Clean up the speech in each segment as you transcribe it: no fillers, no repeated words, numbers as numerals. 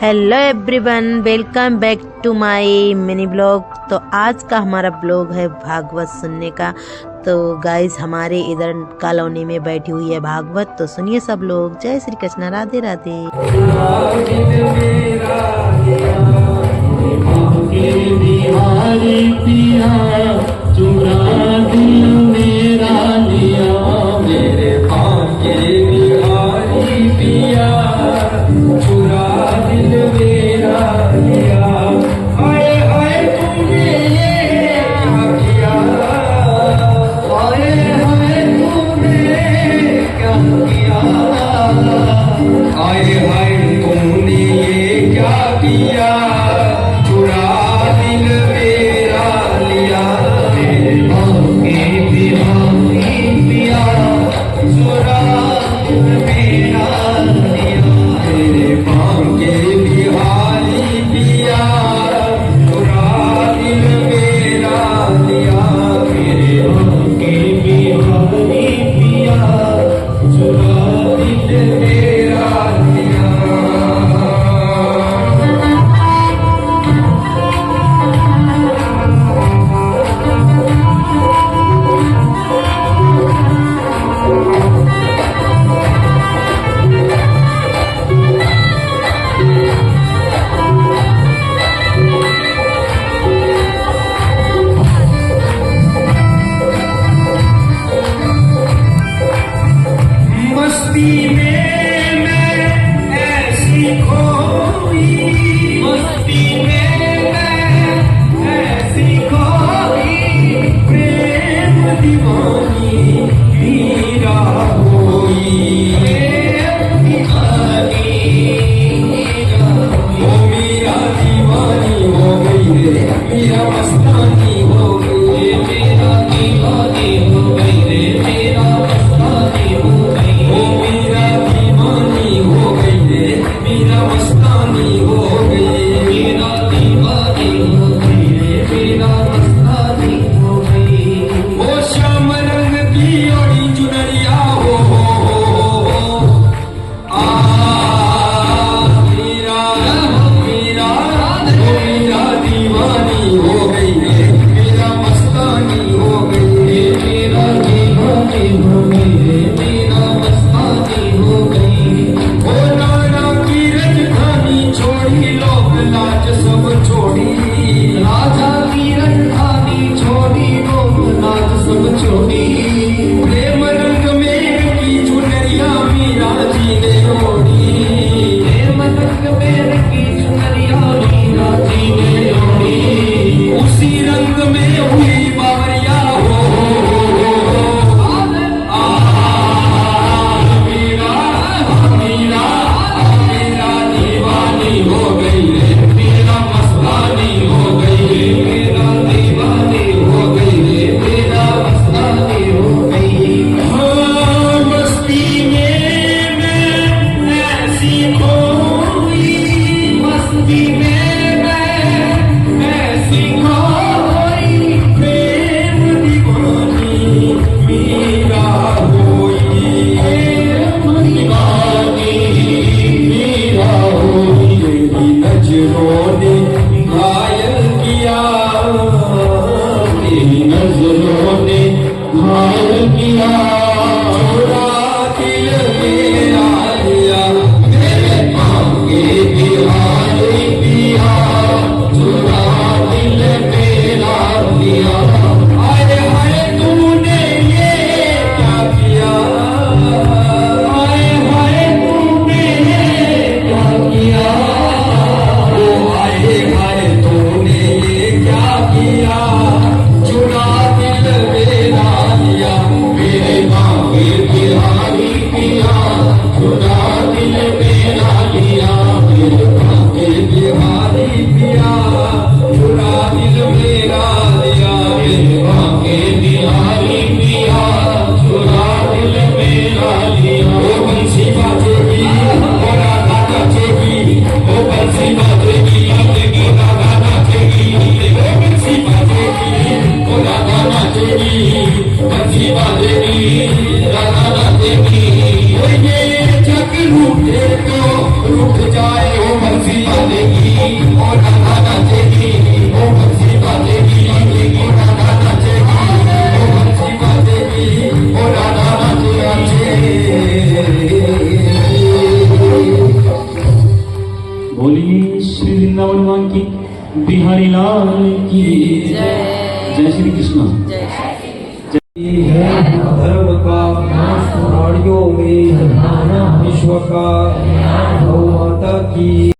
Hello everyone, welcome back to my mini blog. तो आज का हमारा ब्लॉग है भागवत सुनने का। तो गाइस हमारे इधर कॉलोनी में बैठी हुई है भागवत, तो सुनिए सब लोग। जय श्री कृष्ण, राधे राधे। रुक जाए ओ बंसी बोलिए श्री वृंदावन मां की, बिहारी लाल की जय। जय श्री कृष्ण। धर्म का प्राणियों में विश्व का गौ माता की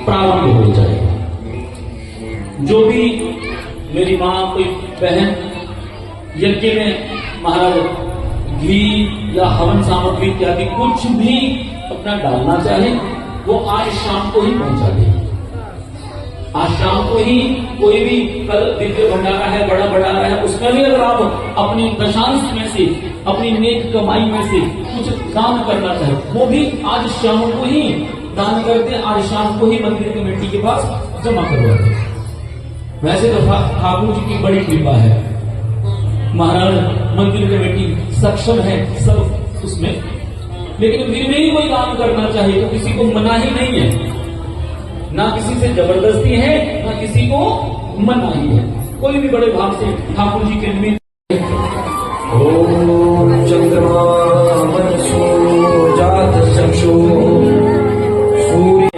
प्रारंभ हो जाए। जो भी मेरी माँ कोई बहन यज्ञ में महाराज घी या हवन सामग्री इत्यादि कुछ भी अपना डालना चाहे वो आज शाम को ही पहुंचा दे। आज शाम को ही कोई भी कल दिव्य भंडारा है, बड़ा भंडारा है, उसका भी अगर आप अपनी दशांश में से, अपनी नेक कमाई में से कुछ दान करना चाहे वो भी आज शाम को ही दान करते, आज शाम को ही मंदिर कमेटी के पास जमा करवाते। वैसे तो ठाकुर जी की बड़ी कृपा है। महाराज मंदिर कमेटी सक्षम है सब उसमें, लेकिन फिर भी कोई काम करना चाहिए तो किसी को मनाही नहीं है, ना किसी से जबरदस्ती है ना किसी को मनाही है। कोई भी बड़े भाव से ठाकुर जी के निमित्त ओम चंद्रमा मनसो जात चक्षु सूर्य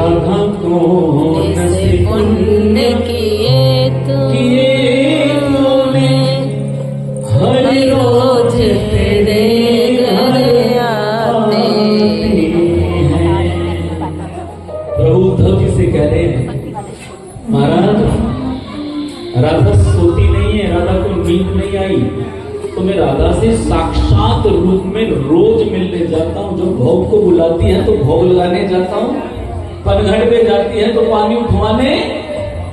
राधा कौन से पुण्य किए तूने हर रोज तेरे घर आते हैं। प्रभु उद्धव जी से कह रहे हैं, महाराज राधा सोती नहीं है, राधा को नींद नहीं आई, तो मैं राधा से साक्षात रूप में रोज मिलने जाता हूँ। जब भोग को बुलाती है तो भोग लगाने जाता हूँ, पनघट पे जाती है तो पानी उठवाने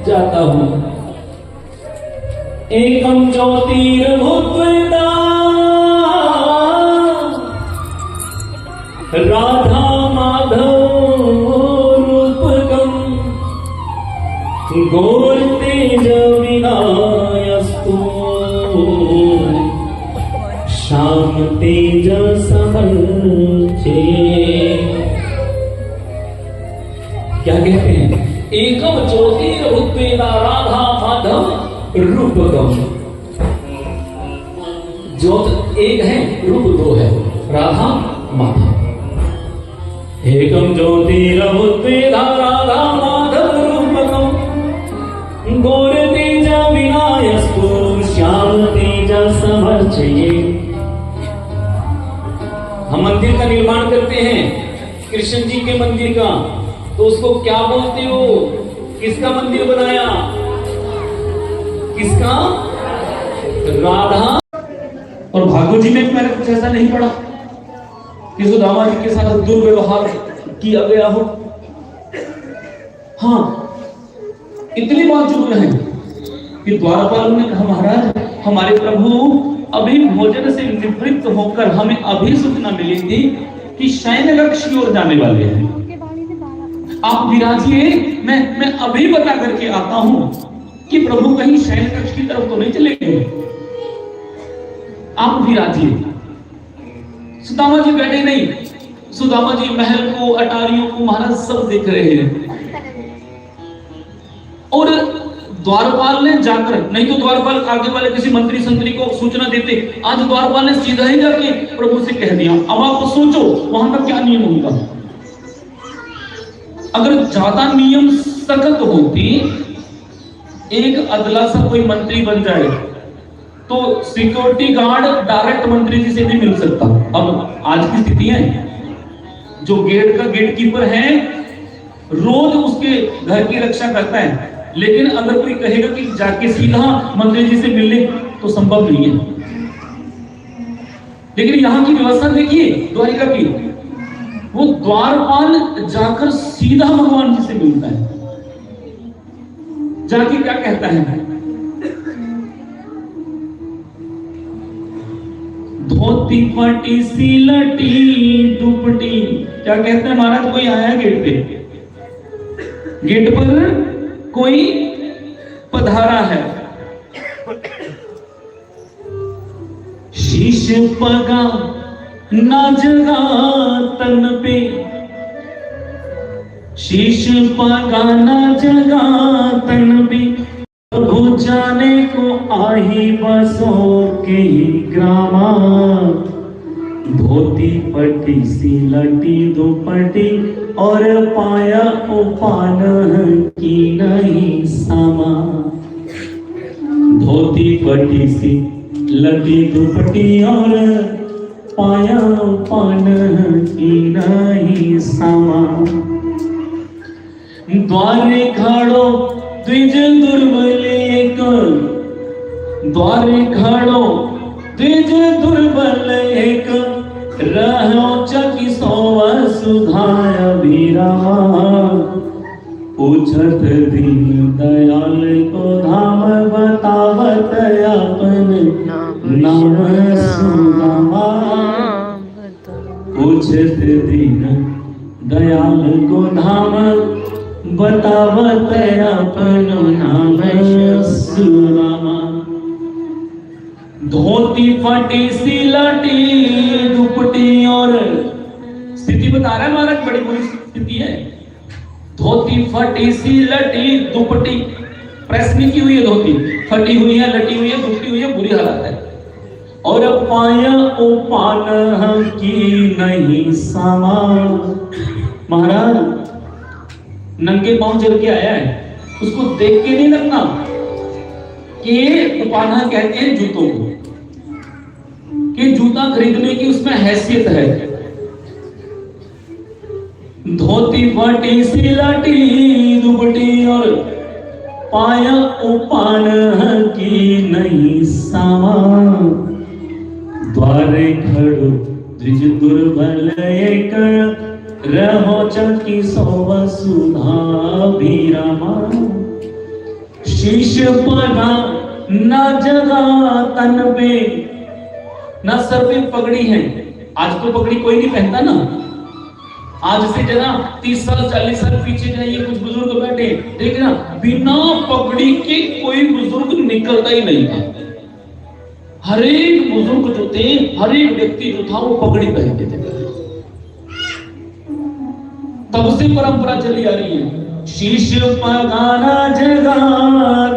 जाता हूँ। एकम ज्योतिर्भूतवेदा राधा माधव रूपकम गौर तेज विनायस्तु श्याम तेज समर्चे। क्या कहते हैं? एकम ज्योतिर्भूतवेदा राधा माधव रूपकम। ज्योत एक है, रूप दो है, राधा माधव। एकम ज्योतिर्भूतवेदा राधा माधव रूपकम गौर तेज विनायस्तु श्याम तेज समर्चये। हम मंदिर का निर्माण करते हैं, कृष्ण जी के मंदिर का, तो उसको क्या बोलते हो? किसका मंदिर बनाया? किसका? राधा। और भागवत जी में मैंने कुछ ऐसा नहीं पढ़ा कि सुदामा जी के साथ दुर्व्यवहार किया गया हो। हाँ, इतनी बात जरूर है कि द्वारपाल ने कहा, महाराज हमारे प्रभु अभी भोजन से निवृत्त होकर हमें अभी सूचना मिली थी कि शयन कक्ष की ओर जाने वाले हैं। आप विराजिए, मैं अभी बता करके आता हूं कि प्रभु कहीं शयन कक्ष की तरफ तो नहीं चले गए। आप विराजिए। सुदामा जी बैठे नहीं, सुदामा जी महल को, अटारियों को महाराज सब देख रहे हैं। और द्वारपाल ने जाकर, नहीं तो द्वारपाल आगे वाले किसी मंत्री संतरी को सूचना देते, आज द्वारपाल ने सीधा ही जाके प्रभु से कह दिया। अब आप सोचो वहां का क्या नियम होगा। अगर ज्यादा नियम सख्त होती, एक अदला सा कोई मंत्री बन जाए तो सिक्योरिटी गार्ड डायरेक्ट मंत्री जी से भी मिल सकता। अब आज की स्थिति है, जो गेट का गेट कीपर है रोज उसके घर की रक्षा करता है, लेकिन अगर कोई कहेगा कि जाके सीधा मंत्री जी से मिलने, तो संभव नहीं है। लेकिन यहां की व्यवस्था देखिए द्वारिका की, वो द्वारपाल जाकर सीधा भगवान जी से मिलता है। जाके क्या कहता है? धोती फटी सी लटी दुपटी। क्या कहते हैं महाराज? कोई आया गेट पे, गेट पर कोई पधारा है, शीश पगा ना जगा तन पे, शीश पगा ना जगा तन पे, प्रभु जाने को आही बसो के ग्रामा, धोती पटी सी लटी दुपटी और पाया उपान की नहीं सामा। धोती पटी सी लटी दुपटी और पाया उपान की नहीं सामा। द्वारे खड़ो द्विज दुर्बल एक, द्वारे खड़ो द्विज दुर्बल एक, रहो चकी सोवा सुधार अभिरामा। पूछत दीन दयाल को धाम बतावत अपन नाम सुदामा। पूछत दीन दयाल को धाम बतावत अपन नाम सुदामा। धोती फटी सी लटी दुपटी और, स्थिति बता रहा है महाराज, बड़ी बुरी स्थिति है। धोती फटी सी लटी दुपटी, प्रेस नहीं की हुई है, धोती फटी हुई है, लटी हुई है, दुपटी हुई है, बुरी हालत है। और पाया उपान की नहीं समा। महाराज नंगे पांव चल के आया है, उसको देख के नहीं लगना कि उपाना कहते हैं जूतों को, कि जूता खरीदने की उसमें हैसियत है। धोती फटी सिलाटी दुपटी और पाया उपान की नहीं सामा, द्वारे खड़ो द्विज दुर्बल एक रहो चकी सो वसुधा विरमा। शीश पगा न जगा तन पे, ना सर पे पगड़ी है। आज तो पगड़ी कोई नहीं पहनता ना, आज से जरा 30 साल 40 साल पीछे जाइए, कुछ बुजुर्ग बैठे देखना, बिना पगड़ी के कोई बुजुर्ग निकलता ही नहीं था। हर एक बुजुर्ग जो थे, हर एक व्यक्ति जो था वो पगड़ी पहनते थे। तब से परंपरा चली आ रही है। शीश पगाना जगा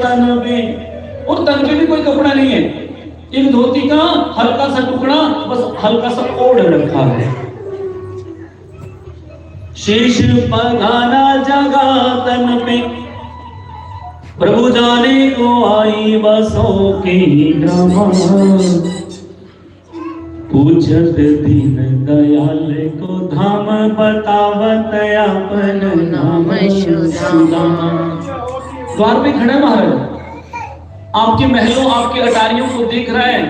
तन पे, और तन पे भी कोई कपड़ा नहीं है, एक धोती का हल्का सा टुकड़ा बस हल्का सा ओढ़ रखा है। शीश पगाना जगा तन पे, प्रभु जाने को आई बसों की ड्रामा। पूछत दीन दयाल को धाम, बतावत अपन नाम सुदामा। द्वार पे खड़े महाराज, आपके महलों आपके अटारियों को देख रहा है।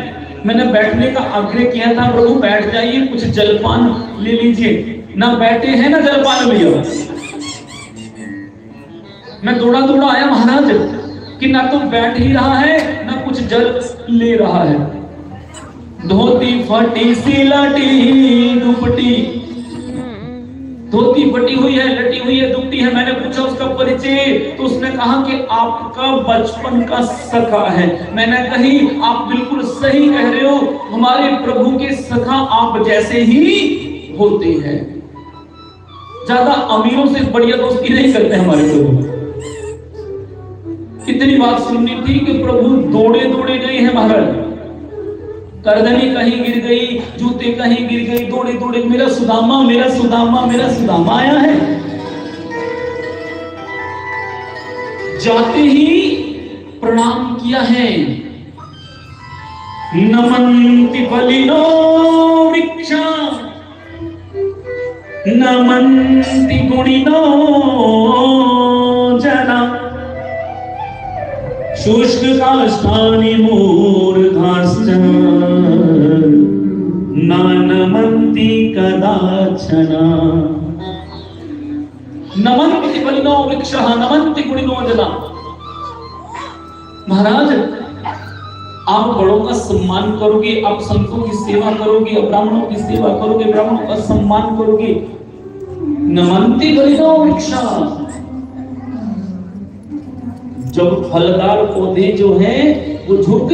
मैंने बैठने का आग्रह किया था, प्रभु बैठ जाइए, कुछ जलपान ले लीजिए। ना बैठे हैं ना जलपान लिया। मैं दौड़ा दौड़ा आया महाराज कि ना तो बैठ ही रहा है ना कुछ जल ले रहा है। धोती फटी सिलाटी दुपटी, धोती फटी हुई है, लटी हुई है, दुपटी है। मैंने पूछा उसका परिचय, तो उसने कहा कि आपका बचपन का सखा है। मैंने कही आप बिल्कुल सही कह रहे हो, हमारे प्रभु के सखा आप जैसे ही होते हैं। ज्यादा अमीरों से बढ़िया दोस्ती नहीं करते हमारे प्रभु। इतनी बात सुननी थी कि प्रभु दौड़े दौड़े गए हैं महाराज। करदनी कहीं गिर गई, जूते कहीं गिर गई, दौड़े दौड़े मेरा सुदामा मेरा सुदामा मेरा सुदामा आया है। जाते ही प्रणाम किया है। नमन्ति फलिनो वृक्षा, नमन्ति गुणिनो जना, शुष्क काष्ठानि मूर्धाश्च नानमन्ति कदाचन। नमन्ति फलिनो वृक्षः नमन्ति गुणिनो जना। महाराज आप बड़ों का सम्मान करोगे, आप संतों की सेवा करोगे, आप ब्राह्मणों की सेवा करोगे, ब्राह्मणों का सम्मान करोगे। नमन्ति फलिनो वृक्षः, जब फलदार पौधे जो हैं वो झुक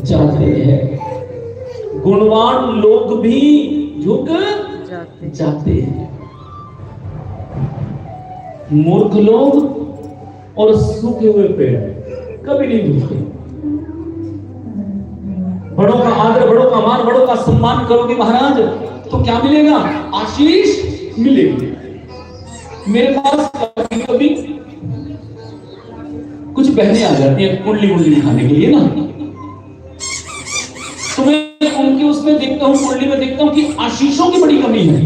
जाते हैं, गुणवान लोग भी झुक जाते हैं। मूर्ख लोग और सूखे हुए पेड़ कभी नहीं झुकते। बड़ों का आदर, बड़ों का मान, बड़ों का सम्मान करोगे महाराज तो क्या मिलेगा? आशीष मिलेगी। मेरे पास कभी कुछ बहनें आ जाती हैं कुंडली वुंडली दिखाने के लिए ना, तो मैं उनके उसमें देखता हूँ, कुंडली में देखता हूँ कि आशीषों की बड़ी कमी है।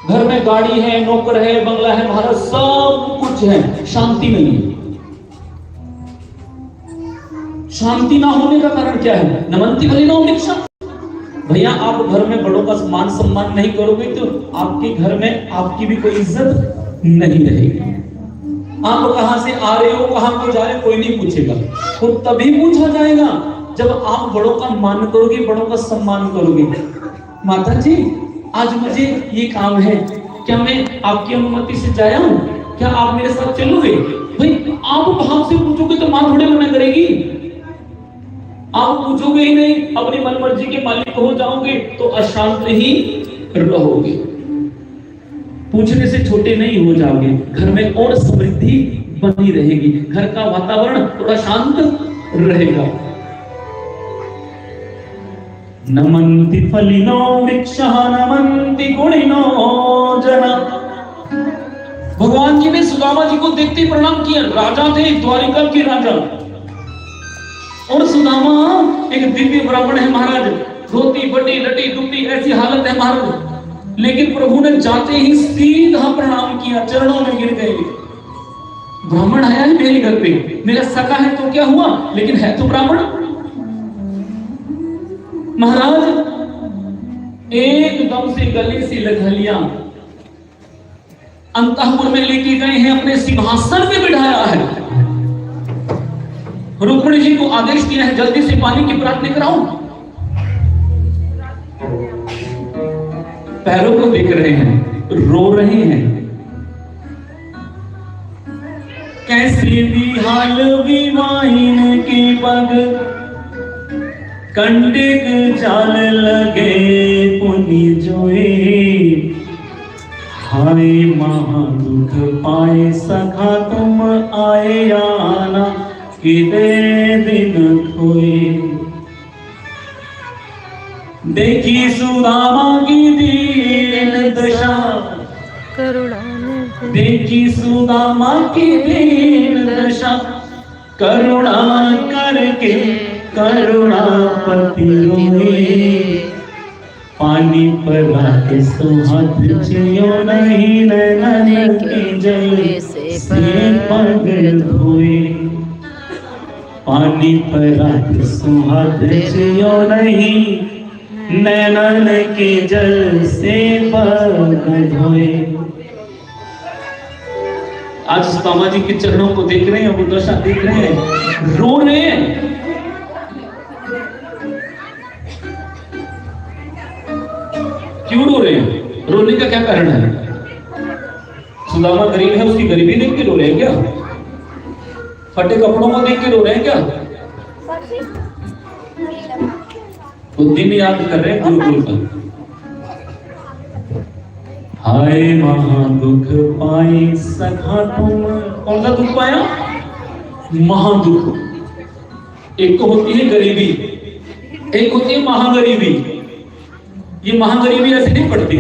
घर में गाड़ी है, नौकर है, बंगला है, महाराज सब कुछ है, शांति नहीं है। शांति ना होने का कारण क्या है? नमन्ति फलिनो वृक्षः। भैया आप घर में बड़ों का मान सम्मान नहीं करोगे तो आपके घर में आपकी भी कोई इज्जत नहीं रहेगी। आप कहां से आ रहे हो, कहां को जा रहे हो, कोई नहीं पूछेगा। तो तभी पूछा जाएगा जब आप बड़ों का मान करोगे, बड़ों का सम्मान करोगे। माता जी आज मुझे ये काम है, क्या मैं आपकी अनुमति से जाया हूं? क्या आप मेरे साथ चलोगे? भाई आप भाव से पूछोगे तो मां थोड़े मना करेगी। आप पूछोगे ही नहीं, अपनी मनमर्जी के मालिक हो जाओगे तो अशांत ही रहोगे, पूछने से छोटे नहीं हो जाओगे। घर में और समृद्धि बनी रहेगी, घर का वातावरण थोड़ा शांत रहेगा। नमन्ति फलिनो वृक्षः नमन्ति गुणिनो जना। भगवान सुदामा जी को देखते ही प्रणाम किया। राजा थे, द्वारिका के राजा। और सुदामा एक दिव्य ब्राह्मण है महाराज, धोती बटी लटी टुटी ऐसी हालत है महाराज, लेकिन प्रभु ने जाते ही सीधा प्रणाम किया, चरणों में गिर गए। ब्राह्मण आया है मेरे घर पे, मेरा सखा है तो क्या हुआ, लेकिन है तो ब्राह्मण। महाराज एकदम से गले से लघलियां अंतःपुर में लेके गए हैं, अपने सिंहासन पे बिठाया है। रुक्मिणी जी को आदेश दिया है जल्दी से पानी की प्रार्थना कराओ। पैरों को देख रहे हैं, रो रहे हैं। कैसे बिहाल विवाहिन के पग, कंडिक चाल लगे पुनि जोए। हाय महादुख पाए सखा तुम आए आना, कितने दिन खोए। देखी सुदामा की दीन दशा, देखी सुदामा की दीन दशा, करुणा करके करुणापति रोए। पानी पर आके सुहात जियो नहीं, नैनन के जल से पग धोए। पानी पर आके सुहात जियो नहीं, नैनन के जल से पग धोए। आज सुदामा जी के चरणों को देख रहे हैं, वो दशा देख रहे हैं, रो रहे हैं। क्यों रो रहे हैं? रोने का क्या कारण है? सुदामा गरीब है, उसकी गरीबी देख के रो रहे हैं क्या? फटे कपड़ों को देख के रो रहे हैं क्या? वो दिन याद कर रहे हैं गुरुकुल का। हाय महादुख पाए सखा तुम, कौन सा दुख पाया? महादुख। एक तो होती है गरीबी, एक होती है महागरीबी। ये महागरीबी ऐसे नहीं पड़ती।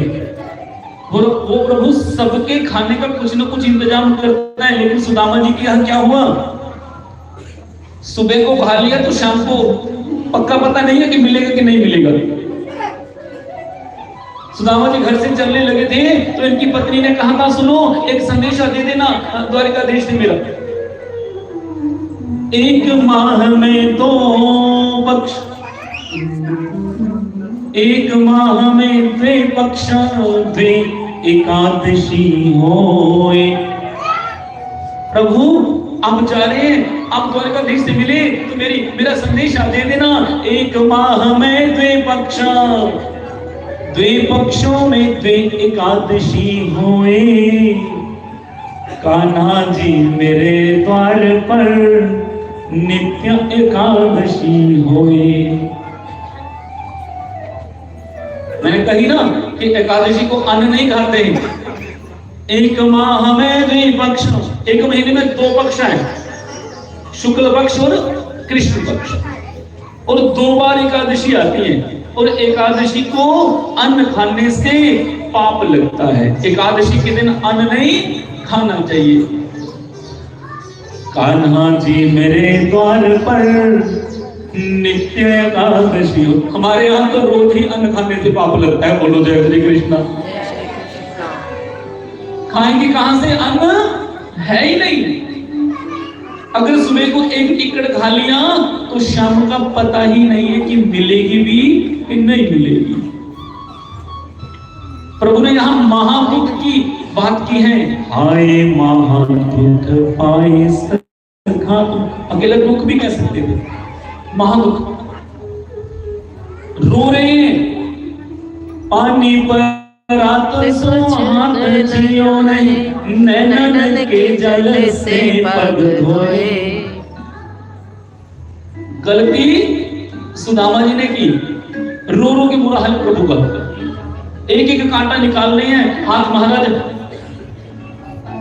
वो प्रभु सबके खाने का कुछ न कुछ इंतजाम करता है, लेकिन सुदामा जी के यहाँ क्या हुआ? सुबह को खा लिया तो शाम को पक्का पता नहीं है कि मिलेगा कि नहीं मिलेगा। सुदामा जी घर से चलने लगे थे तो इनकी पत्नी ने कहा था, सुनो एक संदेशा दे देना द्वारिका देश से मेरा। एक माह में दो पक्ष, एक माह में द्वे पक्ष, द्वे एकादशी होए। प्रभु आप जा रहे हैं, आप द्वारिका देश से मिले तो मेरा संदेशा दे देना। एक माह में द्वे पक्ष, द्वे पक्षों में द्वे एकादशी होए। कान्हा जी मेरे द्वार पर नित्य एकादशी होए। मैंने कही ना कि एकादशी को अन्न नहीं खाते हैं। एक माह में द्वे पक्ष, एक महीने में दो पक्ष हैं, शुक्ल पक्ष और कृष्ण पक्ष, और दो बार एकादशी आती है। और एकादशी को अन्न खाने से पाप लगता है। एकादशी के दिन अन्न नहीं खाना चाहिए। कान्हा जी मेरे द्वार पर नित्य एकादशी हो। हमारे यहाँ तो रोज ही अन्न खाने से पाप लगता है। बोलो जय श्री कृष्णा। खाएंगे कहां से? अन्न है ही नहीं। अगर सुबह को एक टिकट खा लिया तो शाम का पता ही नहीं है कि मिलेगी भी कि नहीं मिलेगी। प्रभु ने यहां महादुख की बात की है। हाय महादुख पाए सखा तुम। अकेला दुख भी कह सकते थे, महादुख। रो रहे हैं, पानी पर रात सुहात जियो नहीं, नैनन के जल से पग धोए। गलती सुदामा जी ने की, रो रो के बुरा हाल प्रभु का। एक एक कांटा निकाल रहे हैं, हाथ महाराज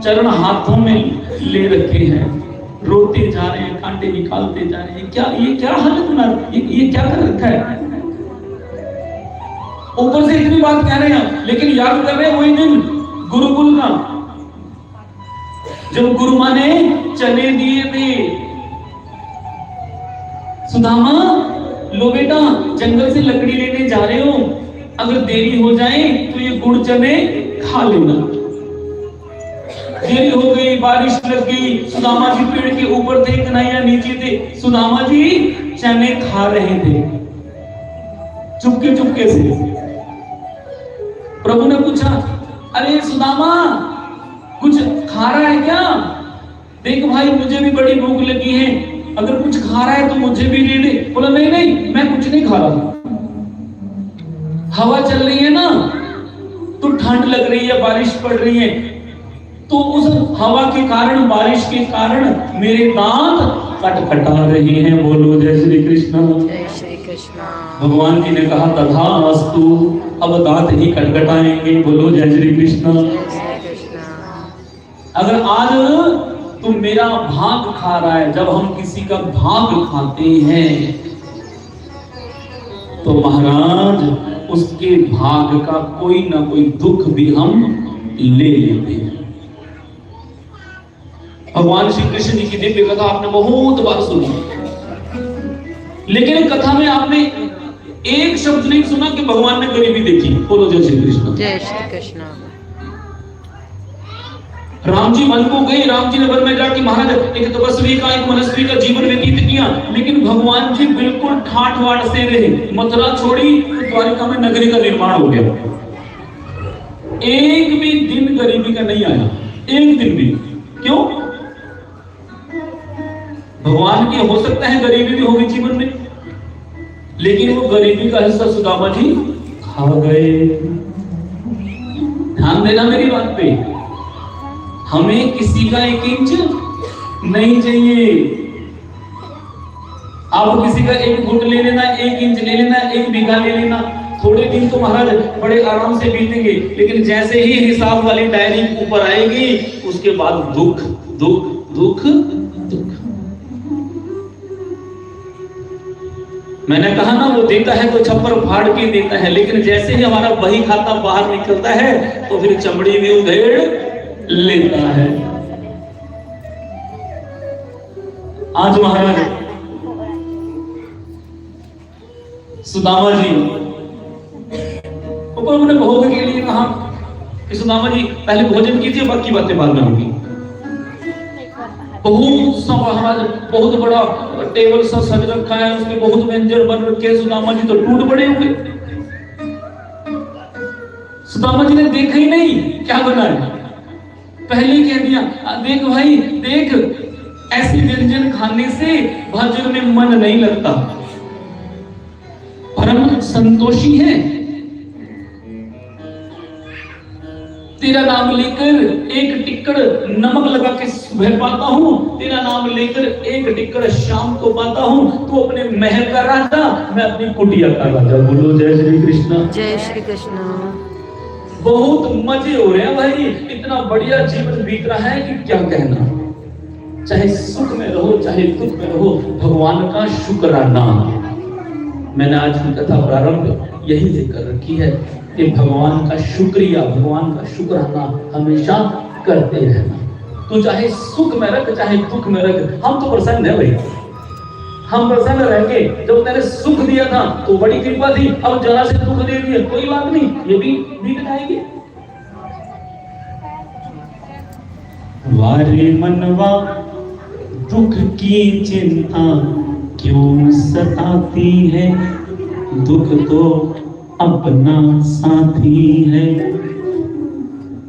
चरण हाथों में ले रखे हैं, रोते जा रहे हैं, कांटे निकालते जा रहे हैं। ये क्या हालत बना, ये क्या कर रखा है? ऊपर से इतनी बात कह रहे हैं, लेकिन याद कर रहे हैं वही दिन गुरुकुल का, जब गुरु माँ ने चने दिए थे, सुदामा लो बेटा जंगल से लकड़ी लेने जा रहे हो, अगर देरी हो जाए तो ये गुड़ चने खा लेना। देरी हो गई, बारिश लग गई, सुदामा जी पेड़ के ऊपर थे, कन्हैया नीचे थे। सुदामा जी चने खा रहे थे चुपके चुपके से। प्रभु ने पूछा, अरे सुदामा कुछ खा रहा है क्या? देख भाई मुझे भी बड़ी भूख लगी है, अगर कुछ खा रहा है तो मुझे भी दे दे। बोला नहीं नहीं मैं कुछ नहीं खा रहा। हवा चल रही है ना तो ठंड लग रही है, बारिश पड़ रही है, तो उस हवा के कारण, बारिश के कारण मेरे दांत खटखटा रहे हैं। बोलो जय श्री कृष्ण। जय श्री कृष्ण। भगवान जी ने कहा तथास्तु, अब दांत ही खटखटाएंगे। बोलो जय श्री कृष्ण। अगर आज तुम मेरा भाग खा रहा है, जब हम किसी का भाग खाते हैं तो महाराज उसके भाग का कोई ना कोई दुख भी हम ले लेते हैं। भगवान श्री कृष्ण जी की दिव्य कथा आपने बहुत बार सुनी, लेकिन कथा में आपने एक शब्द नहीं सुना कि भगवान ने गरीबी देखी। बोलो जय श्री कृष्ण। जय श्री कृष्ण। राम जी वन को गए, राम जी ने वन में जाके महाराज एक तपस्वी का, एक मनस्वी का जीवन व्यतीत किया, लेकिन भगवान जी बिल्कुल ठाठ वाठ से रहे। मथुरा छोड़ी तो द्वारिका में नगरी का निर्माण हो गया। एक भी दिन गरीबी का नहीं आया, एक दिन भी। क्यों? भगवान की हो सकता है गरीबी भी होगी जीवन में, लेकिन वो गरीबी का हिस्सा सुदामा जी खा गए। ध्यान देना मेरी बात पे, हमें किसी का एक इंच नहीं चाहिए। आप किसी का एक घुट ले लेना, एक इंच ले लेना, एक बीघा ले लेना, थोड़े दिन तो महाराज बड़े आराम से बीतेंगे, लेकिन जैसे ही हिसाब वाली डायरी ऊपर आएगी उसके बाद दुख दुख दुख दुख। मैंने कहा ना वो देता है तो छप्पर फाड़ के देता है, लेकिन जैसे ही हमारा बही खाता बाहर निकलता है तो फिर चमड़ी में उधेड़ लेता है। आज महाराज सुदामा जी ऊपर उन्होंने भोग के लिए कहा कि सुदामा जी पहले भोजन कीजिए, बाकी बातें बाद में होगी। बहुत सा महाराज बहुत बड़ा टेबल सा सज रखा है, उसमें बहुत व्यंजन बन रखे। सुदामा जी तो टूट पड़े होंगे। सुदामा जी ने देखा ही नहीं क्या बना है, पहले कह दिया देख भाई देख, ऐसे व्यंजन खाने से भजन में मन नहीं लगता। परम संतोषी है, तेरा नाम लेकर एक टिक्कड़ नमक लगा के सुबह पाता हूँ, तेरा नाम लेकर एक टिक्कड़ शाम को पाता हूँ। तू अपने महल का राजा, मैं अपनी कुटिया का राजा। बोलो जय श्री कृष्ण। जय श्री कृष्ण। बहुत मजे हो रहे हैं भाई, इतना बढ़िया जीवन बीत रहा है कि क्या कहना। चाहे सुख में रहो चाहे दुख में रहो, भगवान का शुक्राना। मैंने आज की कथा प्रारंभ यही से कर रखी है कि भगवान का शुक्रिया, भगवान का शुक्राना हमेशा करते रहना। तो चाहे सुख में रख चाहे दुख में रख, हम तो प्रसन्न है भाई, हम प्रसन्न रहेंगे। जब तेरे सुख दिया था तो बड़ी कृपा थी, अब जरा से दुख दे दिया कोई बात नहीं, ये भी बीत जाएगी। वारे मनवा दुख की चिंता क्यों सताती है, दुख तो अपना साथी है।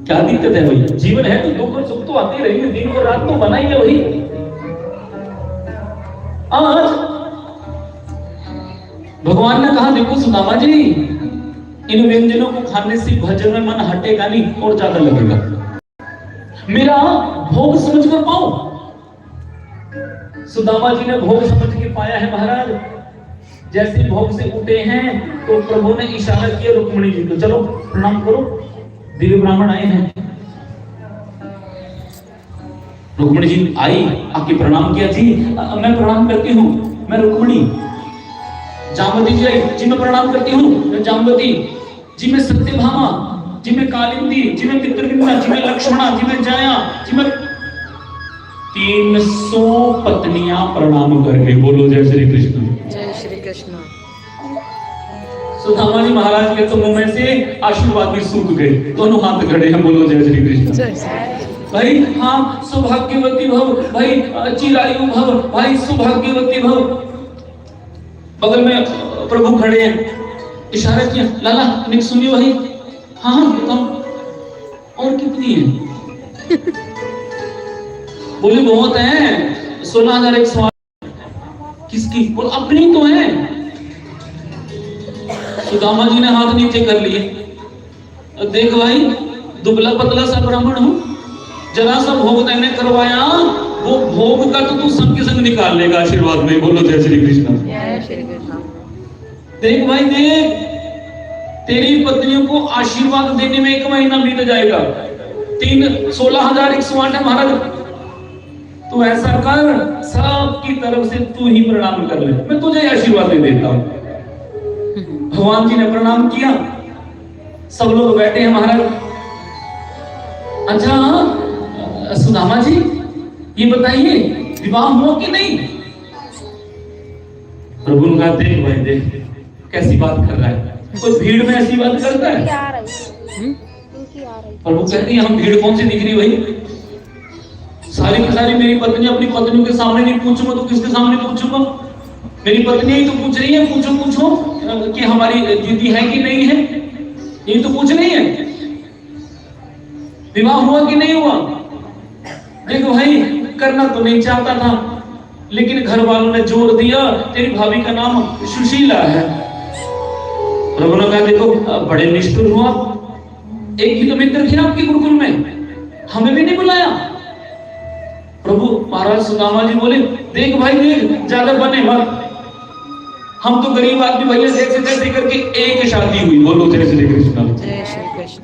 क्या दिक्कत है भाई, जीवन है तो दुख और सुख तो आते रहेंगे, दिन और रात तो बना ही है वही। आज भगवान ने कहा देखो सुदामा जी, इन व्यंजनों को खाने से भजन में मन हटेगा नहीं और ज्यादा लगेगा। मेरा भोग समझ कर पाओ। सुदामा जी ने भोग समझ के पाया है महाराज। जैसे भोग से उठे हैं तो प्रभु ने इशारा किया रुक्मिणी जी को, चलो प्रणाम करो, दिव्य ब्राह्मण आए हैं। रुक्मिणी जी आई, आके प्रणाम किया। जी मैं प्रणाम करती हूँ, मैं रुक्मिणी। जाम्बवती जी आई, जी मैं प्रणाम करती हूँ, मैं जाम्बवती। जी मैं सत्यभामा, जी मैं कालिंदी, जी मैं पितृविंदा, जी मैं लक्ष्मणा, जी मैं जया, जी मैं 300 पत्नियां प्रणाम कर गई। बोलो जय श्री कृष्ण। जय श्री कृष्ण। सुदामा जी महाराज के तो मुंह में से आशीर्वाद भी सूख गए, दोनों हाथ खड़े हैं। बोलो जय श्री कृष्ण। भाई हाँ, सौभाग्यवती भव, भाई चिरायु भव, भाई सौभाग्यवती भव। बगल में प्रभु खड़े हैं, इशारा किया, लाला निक सुनियो भाई। हाँ बताओ और कितनी है? बोले बहुत है, 16,108। किसकी? बोल अपनी तो है। सुदामा जी ने हाथ नीचे कर लिए। देख भाई, दुबला पतला सा ब्राह्मण हूं, जरा सा भोग मैंने करवाया, वो भोग का तो तू संग के संग निकाल लेगा आशीर्वाद में। बोलो जय श्री कृष्ण। जय श्री कृष्ण। देख भाई देख, तेरी पत्नियों को आशीर्वाद देने में 1 महीना बीत जाएगा। 16,108 है महाराज। तू ऐसा कर, सबकी तरफ से तू ही प्रणाम कर ले, मैं तुझे आशीर्वाद दे देता हूं। भगवान जी ने प्रणाम किया, सब लोग बैठे हैं महाराज। अच्छा सुदामा जी ये बताइए विवाह हुआ कि नहीं? प्रभु ने कहा, देख भाई देख, कैसी बात कर रहा है, कोई भीड़ में ऐसी बात करता है? प्रभु कहते हैं, हम भीड़ कौन सी दिख रही भाई? सारी की सारी मेरी पत्नी अपनी पत्नियों के सामने नहीं पूछूंगा तो किसके सामने पूछूंगा? मेरी पत्नी ही तो पूछ रही है, पूछो पूछो कि हमारी दीदी है कि नहीं है, ये तो पूछ रही है। विवाह हुआ कि नहीं हुआ? देखो भाई, करना तो नहीं चाहता था, लेकिन घर वालों ने जोर दिया, तेरी भाभी का नाम सुशीला है। प्रभु ने कहा, देखो बड़े निष्ठुर हुआ, एक ही तो मित्र थे आपके गुरुकुल में, हमें भी नहीं बुलाया। प्रभु महाराज सुदामा जी बोले, देख भाई देख, ज्यादा बने मत, हम तो गरीब आदमी भैया, जैसे तैसे करके एक शादी हुई। बोलो जय श्री कृष्ण। जय श्री कृष्ण।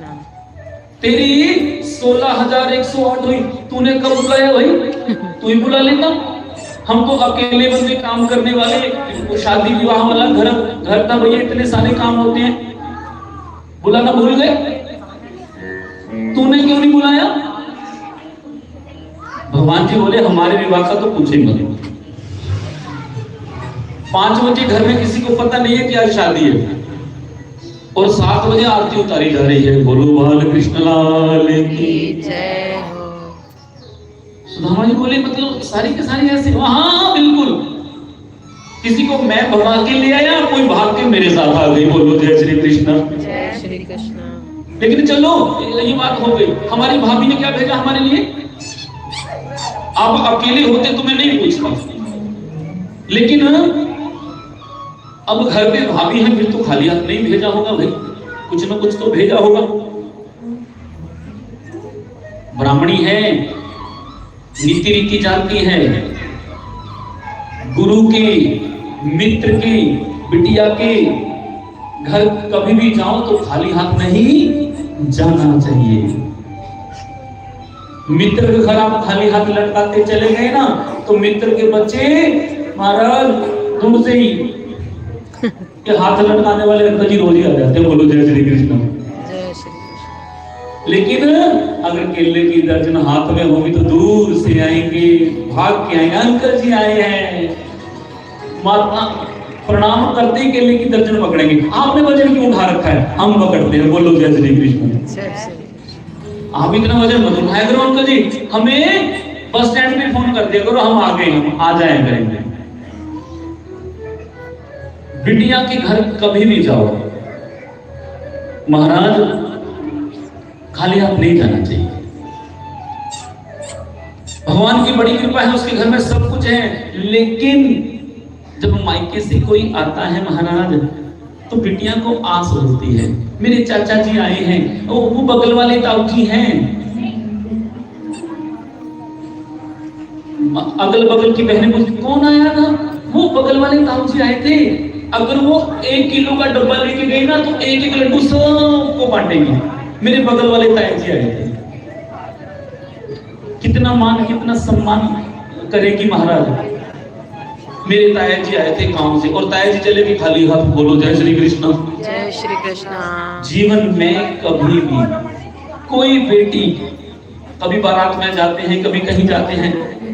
तेरी 16,108 हुई, तूने कब बुलाया भाई? तू ही बुला लेता। हम तो अकेले बंदे काम करने वाले, शादी विवाह वाला घर था भैया, इतने सारे काम होते हैं, बुलाना भूल गए? तूने क्यों नहीं बुलाया? भगवान जी बोले, हमारे विवाह का तो पूछे मत। 5 बजे घर में किसी को पता नहीं है कि आज शादी है, और 7 बजे आरती उतारी जा रही है। बोलो बाल कृष्ण लाल की जय हो। सुदामा जी बोले, मतलब सारी के सारी ऐसे? हाँ बिल्कुल, किसी को मैं भगा के ले आया, कोई भाग के मेरे साथ आ गई। बोलो जय श्री कृष्ण। जय श्री कृष्ण। लेकिन चलो ये बात हो गई, हमारी भाभी ने क्या भेजा हमारे लिए? आप अकेले होते तो मैं नहीं पूछता, लेकिन अब घर पे भाभी है, फिर तो खाली हाथ नहीं भेजा होगा भाई, कुछ ना कुछ तो भेजा होगा। ब्राह्मणी है, नीति रीति जानती है, गुरु के, मित्र के, बिटिया के घर कभी भी जाओ तो खाली हाथ नहीं जाना चाहिए। मित्र के घर आप खाली हाथ लटकाते चले गए ना, तो मित्र के बच्चे महाराज दूर से ही के हाथ लटकाने वाले अंकल जी रोज ही आ जाते हैं। बोलो जय श्री कृष्ण। जय श्री कृष्ण। लेकिन अगर केले की दर्जन हाथ में होगी तो दूर से आएंगे, भाग के आएंगे, अंकल जी आए हैं, माता प्रणाम करते ही केले की दर्जन पकड़ेंगे। आपने वजन क्यों उठा रखा है? हम पकड़ते हैं। बोलो जय श्री कृष्ण। आप इतना वजन मत उठाया करो अंकल जी, हमें बस स्टैंड पे फोन कर दिया करो, हम आ गए, हम आ जाए करेंगे। बिटिया के घर कभी भी जाओ महाराज, खाली हाथ नहीं जाना चाहिए। भगवान की बड़ी कृपा है, उसके घर में सब कुछ है, लेकिन जब मायके से कोई आता है महाराज, तो बिटिया को आस होती है, मेरे चाचा जी आए हैं, वो बगल वाले ताऊ जी हैं, अगल बगल की बहनें पूछती कौन आया था? वो बगल वाले ताऊ जी आए थे। अगर वो 1 किलो का डब्बा लेके गई ना, तो 1-1 लड्डू सबको बांटेंगे, मेरे बगल वाले ताऊ जी आए थे। कितना मान, कितना सम्मान करेगी महाराज। मेरे ताया जी आए थे काम से, और ताया जी चले गए खाली हाथ। बोलो जय श्री कृष्ण। जय श्री कृष्ण। जीवन में कभी भी कोई बेटी, कभी बारात में जाते हैं, कभी कहीं जाते हैं,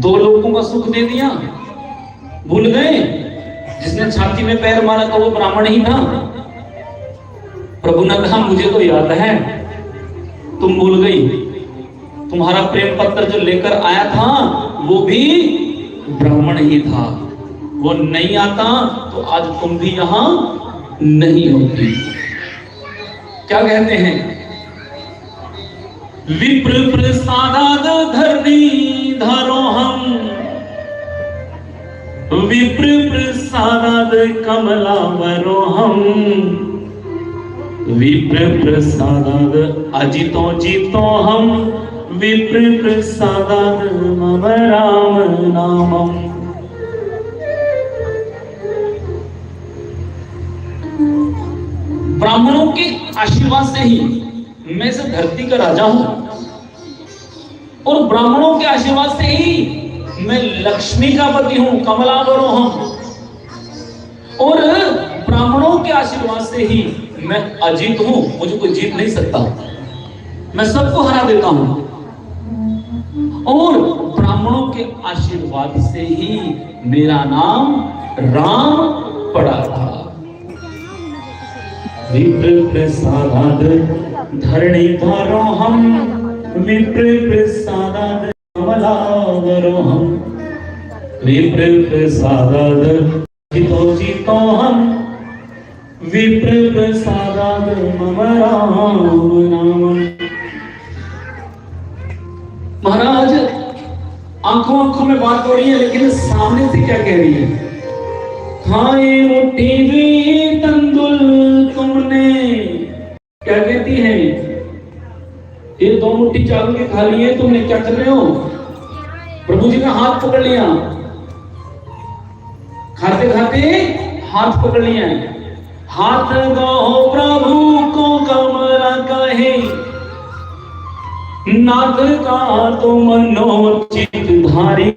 2 लोगों का सुख दे दिया, भूल गए? जिसने छाती में पैर मारा था वो ब्राह्मण ही था। प्रभु ने कहा मुझे तो याद है, तुम भूल गई। तुम्हारा प्रेम पत्र जो लेकर आया था वो भी ब्राह्मण ही था। वो नहीं आता तो आज तुम भी यहां नहीं होती। क्या कहते हैं? विप्र प्रसादाद धरणी धरो हम, विप्र प्रसादाद कमलावरो हम, विप्र प्रसादाद अजितो जीतो हम, विप्र प्रसादाद मम राम नामम। ब्राह्मणों के आशीर्वाद से ही मैं इस धरती का राजा हूं, और ब्राह्मणों के आशीर्वाद से ही मैं लक्ष्मी का पति हूं, कमलावरो हूं, और ब्राह्मणों के आशीर्वाद से ही मैं अजीत हूं, मुझे कोई जीत नहीं सकता, मैं सबको हरा देता हूं। और ब्राह्मणों के आशीर्वाद से ही मेरा नाम राम पड़ा था। विप्र प्रसादाद धरणी धरो हम, विप्र प्रसादाद कमलावरो हम, विप्र प्रसादाद जीतो जीतो हम, विप्र प्रसादाद मम राम नामम। महाराज आंखों आंखों में बात हो रही है, लेकिन सामने से क्या कह रही है? खाए मुट्ठी भी तंदुल तुमने, क्या कहती है? ये 2 मुट्ठी चावल के खा लिए तुमने, क्या कर रहे हो? प्रभु जी का हाथ पकड़ लिया, खाते खाते हाथ पकड़ लिया। हाथ दो प्रभु को कमला कहे, नाथ का तो मनोचित धारी।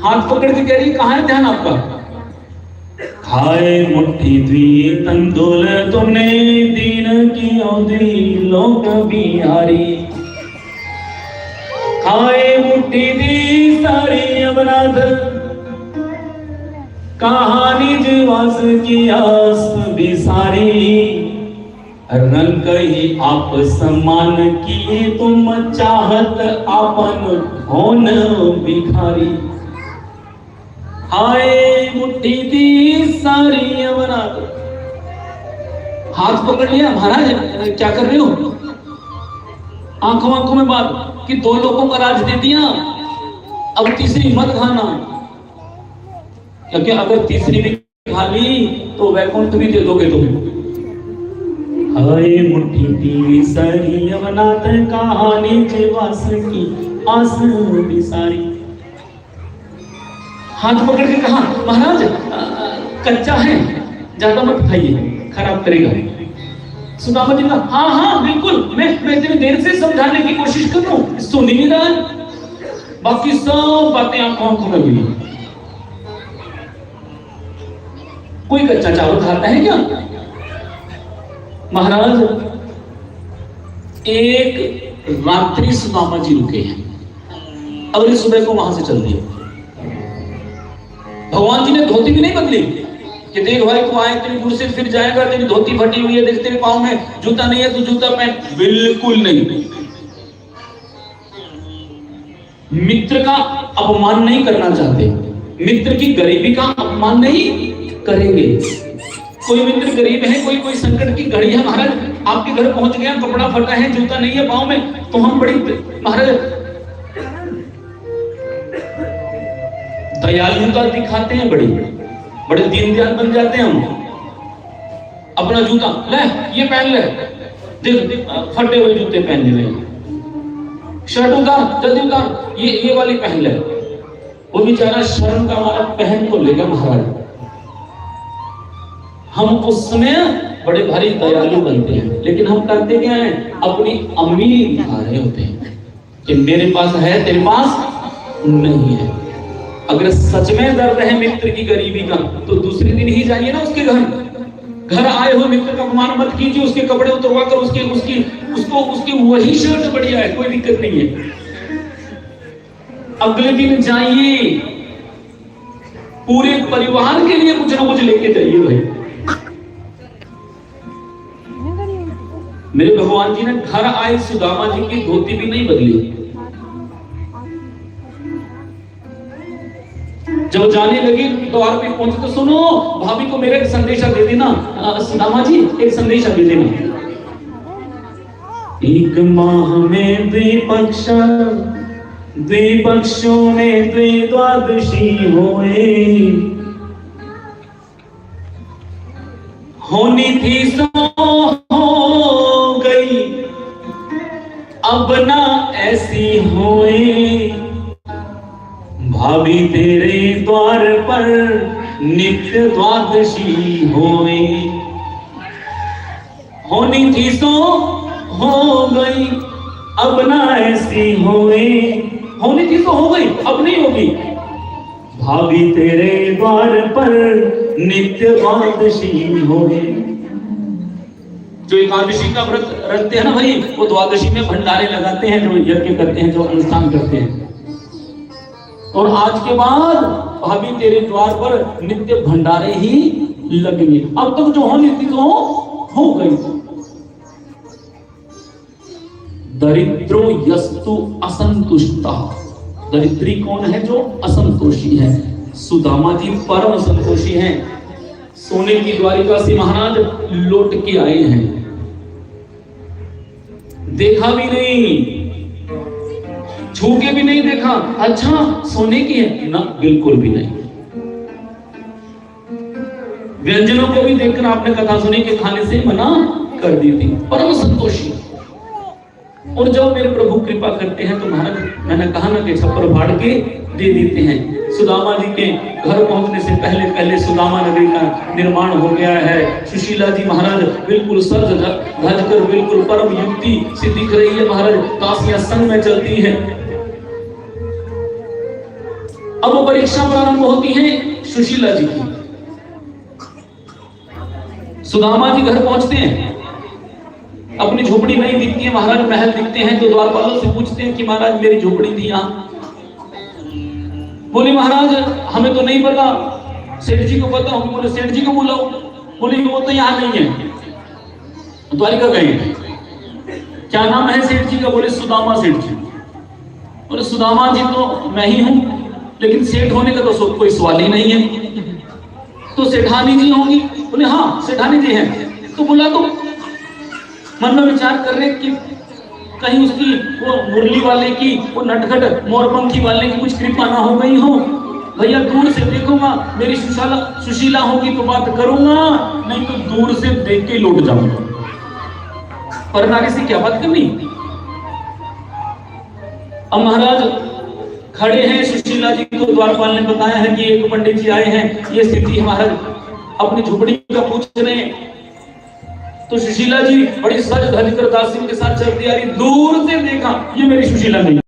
हाथ पकड़ के कह रही, कहां है ध्यान आपका? खाए मुट्ठी द्वी तंदुल तुमने, दीन की औदरी लोक बिहारी। खाए मुट्ठी दी सारी अवनाथ, कहानी जीवास की आस बिसारी। रंग ही आप सम्मान किए तुम, चाहत आपन होन भिखारी। हाय मुट्ठी दी सारी अवनाथ। हाथ पकड़ लिया, महाराज क्या कर रहे हो? आंखों आंखों में बात कि 2 लोगों का राज दे दिया, अब तीसरी मत खाना, क्योंकि अगर तीसरी भी खा ली तो वैकुंठ भी दे दोगे तुम्हें। हाय मुट्ठी दी सारी अवनाथ, कहानी जीवास की आस बिसारी। हाथ पकड़ के कहा, महाराज कच्चा है, ज्यादा मत खाइए, खराब करेगा। सुदामा जी का हाँ हाँ बिल्कुल, मैं इतनी देर से समझाने की कोशिश कर रहा हूं, सुन ही नहीं रहा। बाकी सब बातें आंखों आंखों में हुई। कोई कच्चा चावल खाता है क्या? महाराज एक रात्रि सुदामा जी रुके हैं, अगली सुबह को वहां से चल दिए। भगवान जी ने धोती भी नहीं बदली कि देख भाई तू आए इतनी दूर से फिर जाएगा, तेरी धोती फटी हुई है, देख तेरे पाँव में जूता नहीं है, तू जूता पहन। बिल्कुल नहीं। मित्र का अपमान नहीं करना चाहते, मित्र की गरीबी का अपमान नहीं करेंगे। कोई मित्र गरीब है, कोई संकट की घड़ी है, महाराज आपके घर पहुंच गया, कपड़ा फटा है, जूता नहीं है पाँव में, तो हम बड़ी महाराज दयालुता दिखाते हैं, बड़े दीनदयाल बन जाते हैं हम। अपना जूता ले, ये पहन ले, देख फटे हुए जूते पहनने लगे, शर्ट उतार जल्दी उतार, ये वाली पहन ले। वो बेचारा शर्म का मारा पहन को लेगा महाराज। हम उस समय बड़े भारी दयालु बनते हैं, लेकिन हम करते क्या है? अपनी अमीरी दिखा रहे होते हैं कि मेरे पास है, तेरे पास नहीं है। अगर सच में दर्द है मित्र की गरीबी का, तो दूसरे दिन ही जाइए ना उसके घर आए हुए मित्र का अपमान मत कीजिए, उसके कपड़े उतरवा कर उसकी वही शर्ट बढ़िया है, कोई दिक्कत नहीं है। अगले दिन जाइए, पूरे परिवार के लिए कुछ ना कुछ लेके जाइए भाई। मेरे भगवान जी ने घर आए सुदामा जी की धोती भी नहीं बदली। जब जाने लगे द्वार पे पहुंचे तो सुनो भाभी को मेरा एक संदेशा दे देना, सुदामा जी एक संदेशा दे देना। एक माह में द्विपक्षों में द्वादशी होनी थी सो हो गई, अब ना ऐसी होए। भाभी तेरे द्वार पर नित्य द्वादशी होए। होनी थी सो हो गई, अब ना ऐसी होए। होनी थी तो हो गई, अब नहीं होगी। भाभी तेरे द्वार पर नित्य द्वादशी होए। जो एकादशी का व्रत रखते हैं ना भाई, वो द्वादशी में भंडारे लगाते हैं, जो यज्ञ करते हैं, जो अनुष्ठान करते हैं। और आज के बाद भाभी तेरे द्वार पर नित्य भंडारे ही लगेंगे। अब तक जो होनी थी तो हो गई। दरिद्रो यस्तु असंतुष्टा। दरिद्री कौन है? जो असंतोषी है। सुदामा जी परम संतोषी हैं। सोने की द्वारिका से महाराज लौट के आए हैं, देखा भी नहीं, छू के भी नहीं देखा। अच्छा सोने की है ना? बिल्कुल भी नहीं। व्यंजनों को भी देखकर आपने कथा सुनी कि खाने से मना कर दी थी। परम संतोषी। और जब मेरे प्रभु कृपा करते हैं तो महाराज, मैंने कहा ना कि छप्पर फाड़ के दे देते हैं। सुदामा जी के घर पहुंचने से पहले पहले सुदामा नगरी का निर्माण हो गया है। सुशीला जी महाराज बिल्कुल सज धज कर बिल्कुल परम युक्ति से दिख रही है महाराज। काशियां संग में चलती है। अब परीक्षा प्रारंभ होती है सुशीला जी की। सुदामा जी घर पहुंचते हैं, अपनी झोपड़ी नहीं दिखती है महाराज, महल दिखते हैं। तो द्वारपालों से पूछते हैं कि महाराज मेरी झोपड़ी थी यहाँ। बोले महाराज हमें तो नहीं पता, सेठ जी को पता होगी। बोले सेठ जी को बुलाओ। बोले वो तो यहाँ नहीं है, द्वारिका गए। क्या नाम है सेठ जी का? बोले सुदामा सेठ जी। बोले सुदामा जी तो मैं ही हूं, लेकिन सेठ होने का तो कोई सवाल ही नहीं है, तो सेठानी जी होंगी। बोले हाँ सेठानी जी हैं। तो बोला तो मन में विचार कर रहे कि कहीं उसकी वो मुरली वाले की, वो नटखट मोरपंखी वाले की कुछ कृपा ना हो गई हो। भैया दूर से देखूंगा, मेरी सुशीला होगी तो बात करूंगा, नहीं तो दूर से देख के लौट जाऊंगा। पर नारी से क्या बात करनी। अब महाराज खड़े हैं, सुशीला जी को द्वारपाल ने बताया है कि एक पंडित जी आए हैं, ये स्थिति महाराज अपनी झोपड़ी का पूछ रहे हैं। तो सुशीला जी बड़ी सज धज कर दासियों के साथ चलती आ रही। दूर से देखा ये मेरी सुशीला नहीं।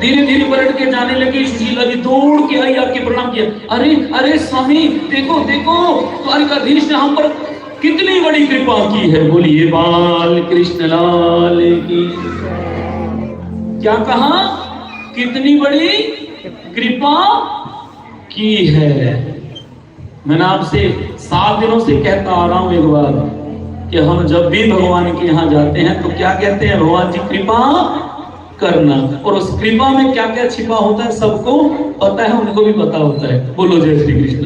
धीरे धीरे पलट के जाने लगी। सुशीला जी दौड़ के आई, आके प्रणाम किया। अरे अरे स्वामी देखो देखो, द्वारिकाधीश ने हम पर कितनी बड़ी कृपा की है। बोलिए बाल कृष्ण लाल की। क्या कहा? कितनी बड़ी कृपा की है। मैंने आपसे 7 दिनों से कहता आ रहा हूं एक बार कि हम जब भी भगवान के यहाँ जाते हैं तो क्या कहते हैं? भगवान जी कृपा करना। और उस कृपा में क्या क्या छिपा होता है सबको पता है, उनको भी पता होता है। बोलो जय श्री कृष्ण।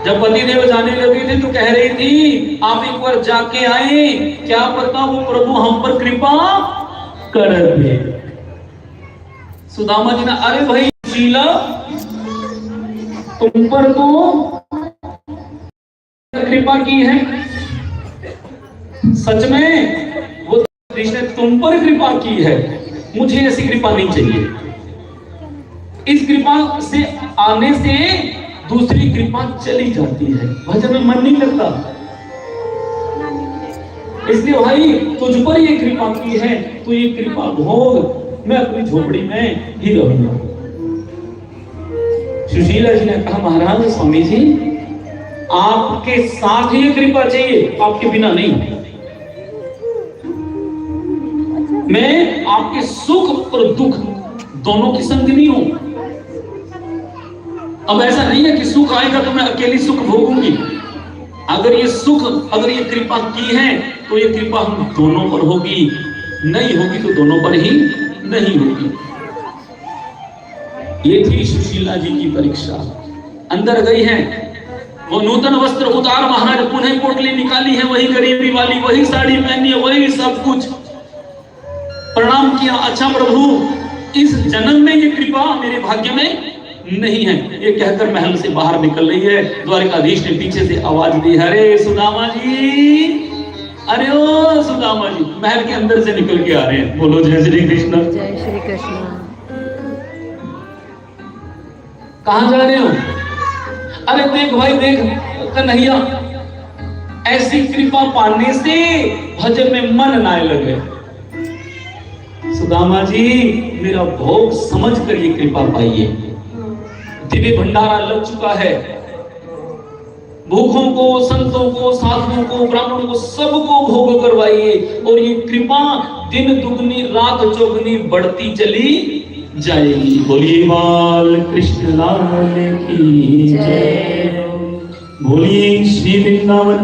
जब पतिदेव जाने लगे थे तो कह रही थी आप एक बार जाके आए, क्या पता वो प्रभु हम पर कृपा कर दे। सुदामा जी ने अरे भाई शीला तुम पर तो कृपा की है। सच में वो कृष्ण ने तुम पर कृपा की है, मुझे ऐसी कृपा नहीं चाहिए। इस कृपा से आने से दूसरी कृपा चली जाती है, भजन में मन नहीं लगता। इसलिए भाई तुझ पर ये कृपा की है, तो ये कृपा भोग, मैं अपनी झोपड़ी में ही रहूंगा। सुशीला जी ने कहा महाराज स्वामी जी आपके साथ ही कृपा चाहिए, आपके बिना नहीं। मैं आपके सुख और दुख दोनों की संगिनी हूं। अब ऐसा नहीं है कि सुख आएगा तो मैं अकेली सुख भोगूंगी। अगर ये सुख, अगर ये कृपा की है तो ये कृपा हम दोनों पर होगी, नहीं होगी तो दोनों पर ही नहीं होगी। ये थी सुशीला जी की परीक्षा। अंदर गई है, वो नूतन वस्त्र उतार महाराज पुनः पोटली निकाली है, वही गरीबी वाली, वही साड़ी पहनी है, वही सब कुछ। प्रणाम किया, अच्छा प्रभु इस जन्म में ये कृपा मेरे भाग्य में नहीं है, ये कहकर महल से बाहर निकल रही है। द्वारकाधीश ने पीछे से आवाज दी, अरे सुदामा जी, अरे ओ सुदामा जी। महल के अंदर से निकल के आ रहे हैं। बोलो जय श्री कृष्ण। जय श्री कृष्ण। कहां जा रहे हो? अरे देख भाई देख कन्हैया, ऐसी कृपा पाने से भजन में मन ना लगे। सुदामा जी मेरा भोग समझ कर ये कृपा पाइए। दिव्य भंडारा लग चुका है, भूखों को, संतों को, साधुओं को, ब्राह्मणों को सबको भोग करवाइए और ये कृपा दिन दुगनी रात चौगनी बढ़ती चली जाएगी। बोलिए बाल कृष्ण लाल की जय, बोलिए श्री वृंदावन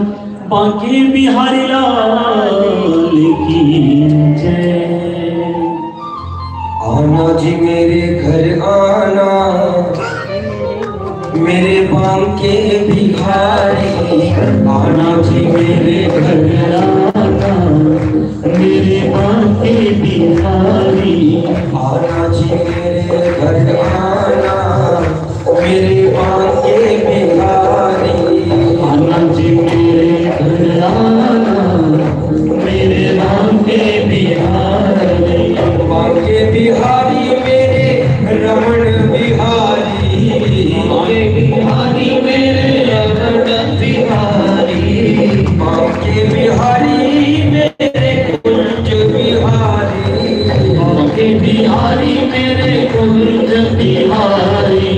बांके बिहारी लाल की जय। आना जी मेरे घर आना, मेरे बांके बिहारी। आना जी मेरे घर आना, मेरे बांके बिहारी। आना जी मेरे घर आना, मेरे बांके बिहारी। आना जी मेरे घर आना, मेरे बांके बिहारी। बांके बिहारी मेरे रमण बिहारी। बांके बिहारी मेरे रमण बिहारी। बांके बिहारी मेरे कुंज बिहारी। बांके बिहारी मेरे कुंज बिहारी।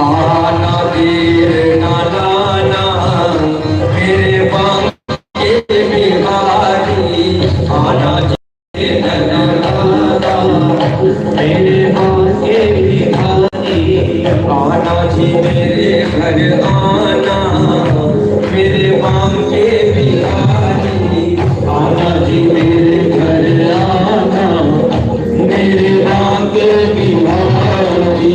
आना देर ना लाना, मेरे बांके बिहारी। आना देर ना लाना, मेरे बांके बिहारी। आना जी मेरे घर आना, मेरे बांके बिहारी। आना जी मेरे घर आना, मेरे बांके बिहारी।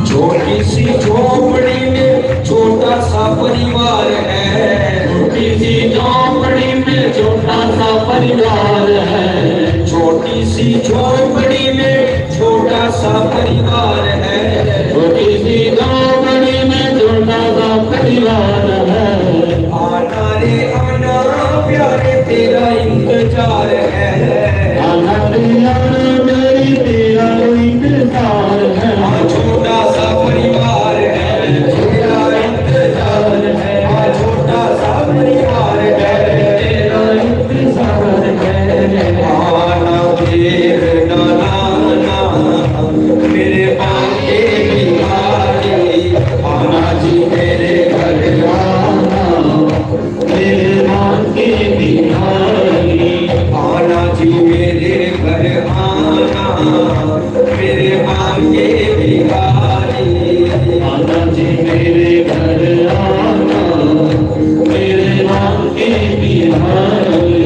छोटी सी झोपड़ी में छोटा सा परिवार है। छोटी सी झोपड़ी में छोटा सा परिवार है। छोटी सी झोपड़ी में छोटा सा परिवार है। छोटी सी झोपड़ी में छोटा सा परिवार है। आना रे आना प्यारे तेरा इंतजार है। आना रे आना मेरी तेरा इंतजार है। छोटा सा परिवार है, तेरा इंतजार है। छोटा सा परिवार है, तेरा इंतजार है। आना देर ना लाना, मेरे बांके बिहारी। आना जी मेरे घर आना, मेरे बांके बिहारी। आना जी मेरे घर आना, मेरे बांके बिहारी। आना जी मेरे घर आना, मेरे बांके बिहारी।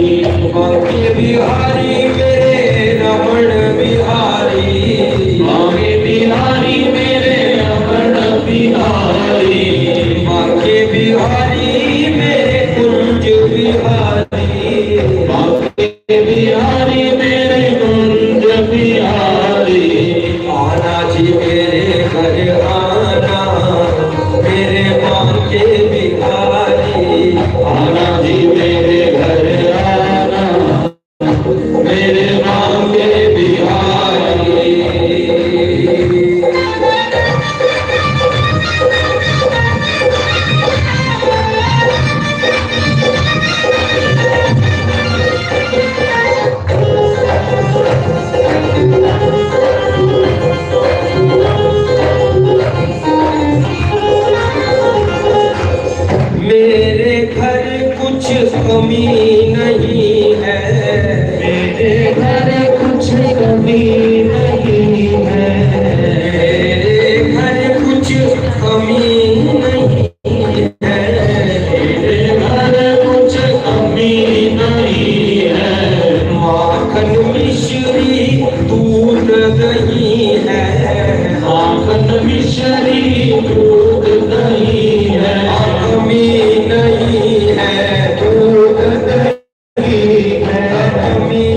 बांके बिहारी मेरे रमण बिहारी। बांके बिहारी मेरे रमण बिहारी। बांके बिहारी मेरे कुंज बिहारी। बांके बिहारी मेरे कुंज बिहारी। आना जी मेरे घर आना, मेरे बांके बिहारी। आना जी मेरे घर आना, मेरे बांके बिहारी। दूध नहीं है, कमी नहीं है, दूध नहीं है, कमी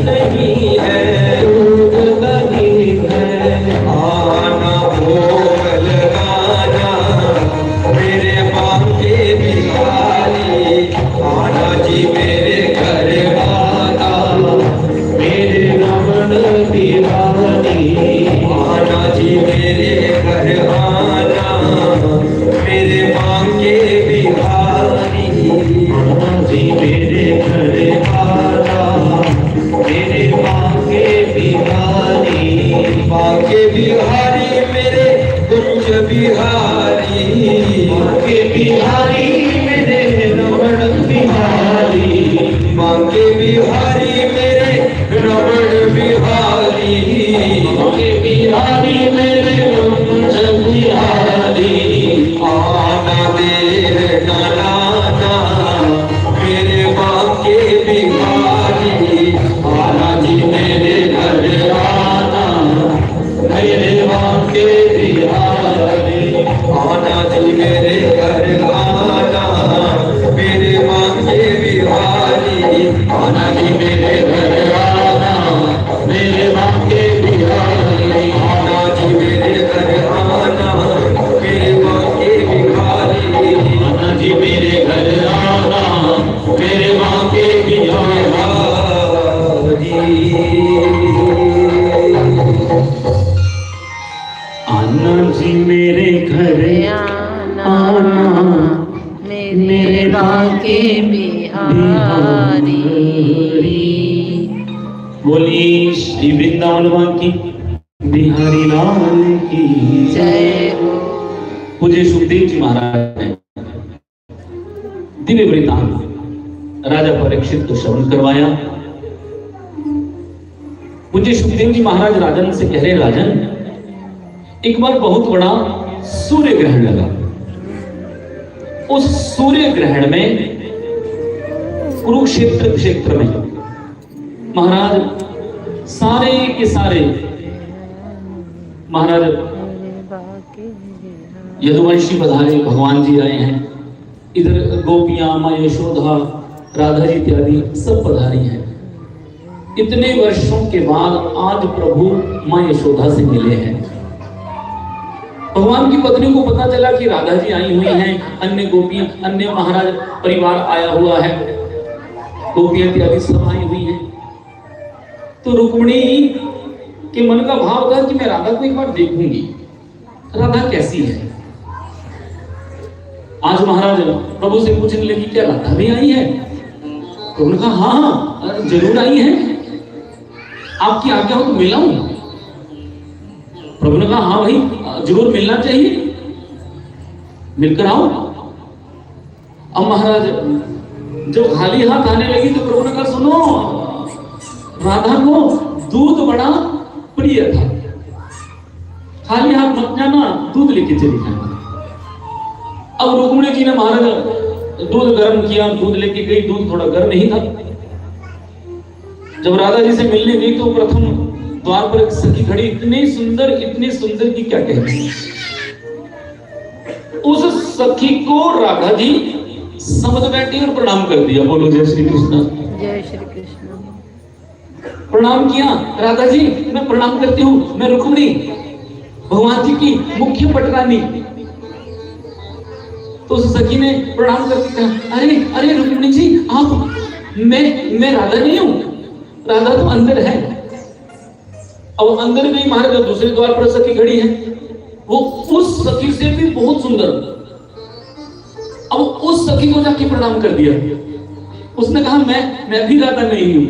नहीं है, दूध नहीं है। आना भोग लगाना मेरे बांके बिहारी, आना जी मेरे घर आना मेरे रमण बिहारी, आना जी मेरे घर आना मेरे बांके बिहारी, आना जी मेरे घर आना मेरे बांके बिहारी, बांके बिहारी मेरे कुंज बिहारी, बांके बिहारी मेरे रमण बिहारी, बांके बिहारी मेरे रमण बिहारी, बांके बिहारी मेरे कुंज बिहारी, आना देर न लाना मेरे बांके बिहारी, आना जी मेरे घर आना मेरे बांके बिहारी, आना जी मेरे घर आना मेरे बांके बिहारी, आना जी मेरे घर आना मेरे बांके बिहारी, आना जी मेरे घर आना मेरे बांके बिहारी, आना जी मेरे घर आना मेरे बांके बिहारी, आना जी मेरे घर आना मेरे बांके बिहारी। बोली श्री वृंदावन की बिहारी लाल की जय हो। पूज्य सुखदेव जी महाराज ने दिव्य वृत्तांत राजा परीक्षित को श्रवण करवाया। पूज्य सुखदेव जी महाराज राजन से कह रहे, राजन एक बार बहुत बड़ा सूर्य ग्रहण लगा। उस सूर्य ग्रहण में कुरुक्षेत्र क्षेत्र में महाराज सारे के सारे महाराज यदुवंशी पधारे, भगवान जी आए हैं, इधर गोपियां, मां यशोदा, राधा जी इत्यादि सब पधारी हैं। इतने वर्षों के बाद आज प्रभु मां यशोदा से मिले हैं। भगवान की पत्नी को पता चला कि राधा जी आई हुई हैं, अन्य गोपियां, अन्य महाराज परिवार आया हुआ है, गोपियां इत्यादि सब आई हुई हैं। तो रुक्मिणी के मन का भाव था कि मैं राधा को एक बार देखूंगी, राधा कैसी है। आज महाराज प्रभु से पूछने लगी, क्या राधा भी आई है? तो उन्होंने कहा हाँ जरूर आई है, आपकी आज्ञा हो तो मिलाऊं। प्रभु ने कहा हाँ भाई जरूर मिलना चाहिए, मिलकर आओ। अब महाराज जब खाली हाथ आने लगी तो प्रभु ने कहा सुनो, राधा को दूध बड़ा प्रिय था, खाली हाथ मत जाना, दूध लेके चली जाना। अब रुक्मिणी जी ने महाराज दूध गर्म किया, दूध लेके गई, दूध थोड़ा गर्म नहीं था। जब राधा जी से मिलने गई तो प्रथम द्वार पर एक सखी खड़ी, इतनी सुंदर कि क्या कहते। उस सखी को राधा जी समझ बैठी और प्रणाम कर दिया। बोलो जय श्री कृष्ण। जय श्री कृष्ण। प्रणाम किया, राधा जी मैं प्रणाम करती हूँ, मैं रुक्मिणी भगवान जी की मुख्य पटरानी। तो उस सखी ने प्रणाम करके कहा, अरे अरे रुक्मिणी जी आप, मैं राधा नहीं हूँ, राधा तो अंदर है। अब अंदर गई महाराज, दूसरे द्वार पर सखी खड़ी है, वो उस सखी से भी बहुत सुंदर। अब उस सखी को जाके प्रणाम कर दिया। उसने कहा मैं भी राधा नहीं हूं,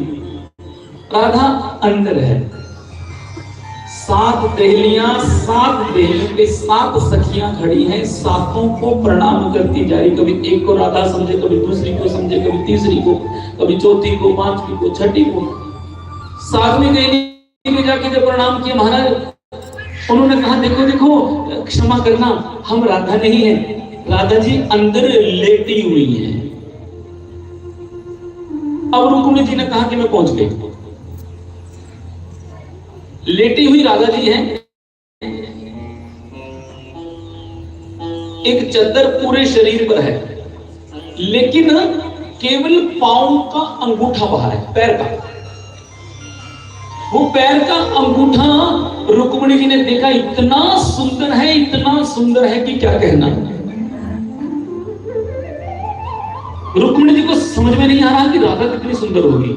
राधा अंदर है। 7 दहलियां, 7 दहलियों के 7 सखियां खड़ी हैं, सातों को प्रणाम करती जा रही। कभी एक को राधा समझे, कभी दूसरी को समझे, कभी तीसरी को, कभी चौथी को, पांचवी को, छठी को। 7वीं दहली में जाके जब प्रणाम किया महाराज, उन्होंने कहा देखो देखो क्षमा करना, हम राधा नहीं है, राधा जी अंदर लेटी हुई हैं। अब रुक्मिणी जी ने कहा कि मैं पहुंच गई। लेटी हुई राधा जी हैं। एक चद्दर पूरे शरीर पर है, लेकिन केवल पांव का अंगूठा बाहर है, पैर का। वो पैर का अंगूठा रुक्मिणी जी ने देखा, इतना सुंदर है, इतना सुंदर है कि क्या कहना। रुक्मिणी जी को समझ में नहीं आ रहा कि राधा कितनी सुंदर होगी,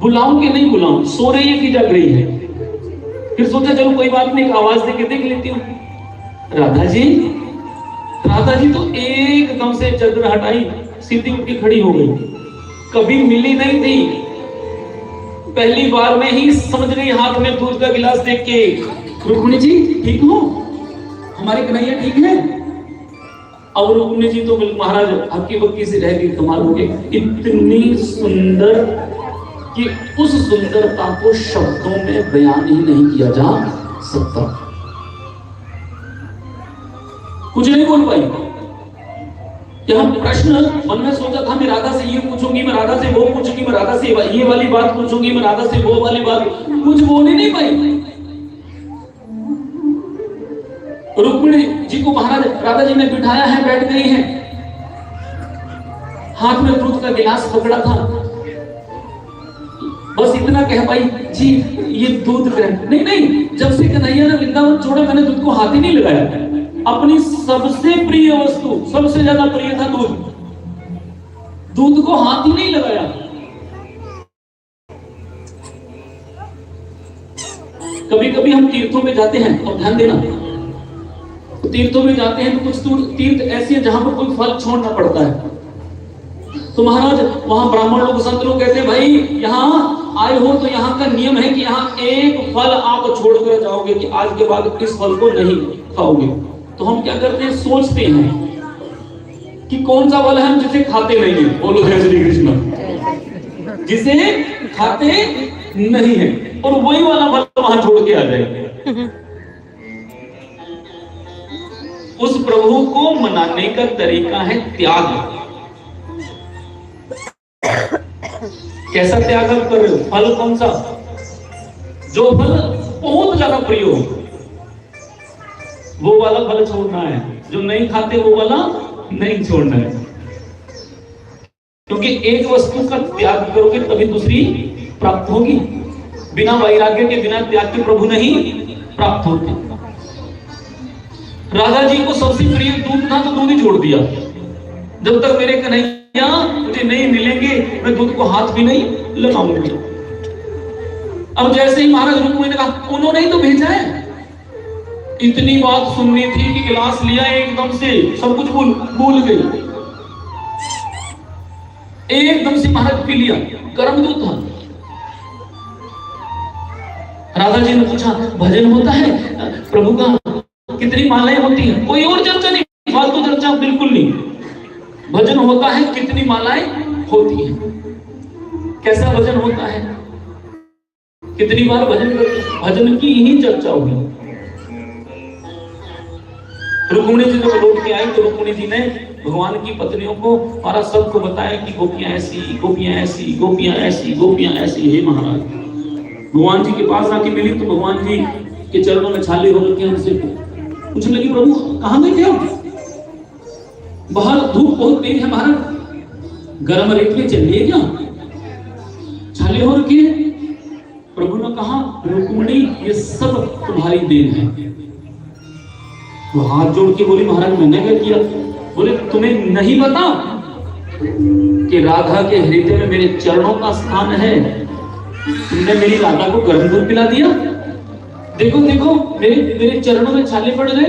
बुलाऊं कि नहीं बुलाऊं, सो रही है कि जग रही है। फिर सोचा चलो कोई बात नहीं, एक आवाज देके देख लेती हूँ। राधा जी, राधा जी तो एकदम से चादर हटाई, सीधी उठ के खड़ी हो गई। कभी मिली नहीं थी, पहली बार में ही समझ गई, हाथ में दूध का गिलास देख के, रुक्मिणी जी ठीक हो, हमारी कन्हैया ठीक है। और रुक्मिणी जी तो महाराज हक्की बक्की से रह गई, कमाल हो गई, इतनी सुंदर कि उस सुंदरता को शब्दों में बयान ही नहीं किया जा सकता। कुछ नहीं बोल पाई। यह प्रश्न मन में सोचा था, मैं राधा से ये पूछूंगी, मैं राधा से वो पूछूंगी, मैं राधा से ये वाली बात पूछूंगी, मैं राधा से वो वाली बात, कुछ बोल ही नहीं पाई। रुक्मिणी जी को महाराज राधा जी ने बिठाया है, बैठ गई हैं, हाथ में दूध का गिलास पकड़ा था, बस इतना कह पाई, जी ये दूध ग्रहण। नहीं नहीं, जब से कन्हैया ने वृंदावन छोड़ा मैंने दूध को हाथ ही नहीं लगाया। अपनी सबसे प्रिय वस्तु, सबसे ज्यादा प्रिय था दूध, दूध को हाथ ही नहीं लगाया। कभी कभी हम तीर्थों में जाते हैं, और ध्यान देना, तीर्थों में जाते हैं तो कुछ तीर्थ ऐसे हैं जहां पर कोई फल छोड़ना पड़ता है। तो महाराज वहां ब्राह्मण लोग, संत लोग कहते हैं, भाई यहाँ आए हो तो यहाँ का नियम है कि यहाँ एक फल आप छोड़कर जाओगे कि आज के बाद इस फल को नहीं खाओगे। तो हम क्या करते हैं, सोचते हैं कि कौन सा फल है हम जिसे खाते नहीं है। बोलो जय श्री कृष्ण। जिसे खाते नहीं है, और वही वाला फल वहां छोड़ के आ जाएंगे। उस प्रभु को मनाने का तरीका है त्याग। कैसा त्याग कर रहे हो? फल कौन सा? जो फल बहुत ज्यादा प्रिय हो वो वाला फल छोड़ना है, जो नहीं खाते वो वाला नहीं छोड़ना है। क्योंकि एक वस्तु का त्याग करोगे तभी दूसरी प्राप्त होगी। बिना वैराग्य के, बिना त्याग के प्रभु नहीं प्राप्त होते। राधा जी को सबसे प्रिय दूध था तो दूध ही छोड़ दिया। जब तक मेरे कन्हैया मुझे नहीं मिलेंगे मैं दूध को हाथ भी नहीं लगाऊंगी। अब जैसे ही महाराज रुक्मिणी ने कहा, उन्होंने ही तो भेजा है। इतनी बात सुननी थी कि गिलास लिया एकदम से, सब कुछ भूल गई। एकदम से महाराज पी लिया, गर्म दूध था। राधा जी ने पूछा, भजन होता है प्रभु का? कितनी मालाएं होती हैं? कोई और चर्चा नहीं, फालतू चर्चा बिल्कुल नहीं। भजन होता है, कितनी मालाएं होती हैं, कैसा भजन होता है, कितनी बार भजन करते, भजन की ही चर्चा होगी। रुक्मिणी जी जब लौट के आई तो रुक्मिणी जी ने भगवान की पत्नियों को हमारा सबको बताया कि गोपियां ऐसी, गोपियां ऐसी, गोपियां ऐसी, गोपियां ऐसी। हे महाराज, भगवान जी के पास आके मिली तो भगवान जी के चरणों में छाले हो रखे, उनसे पूछने लगी, प्रभु कहां गए थे? बाहर धूप बहुत तेज है महाराज, गर्म रेत में चलिए क्या? छाले हो रखे। प्रभु ने कहा, रुक्मिणी ये सब तुम्हारी देन है। वो हाथ जोड़ के बोली, महाराज मैंने क्या किया? बोले, तुम्हें नहीं पता कि राधा के हृदय में मेरे चरणों का स्थान है? तुमने मेरी राधा को गर्म दूध पिला दिया। देखो देखो मेरे चरणों में छाले पड़ गए।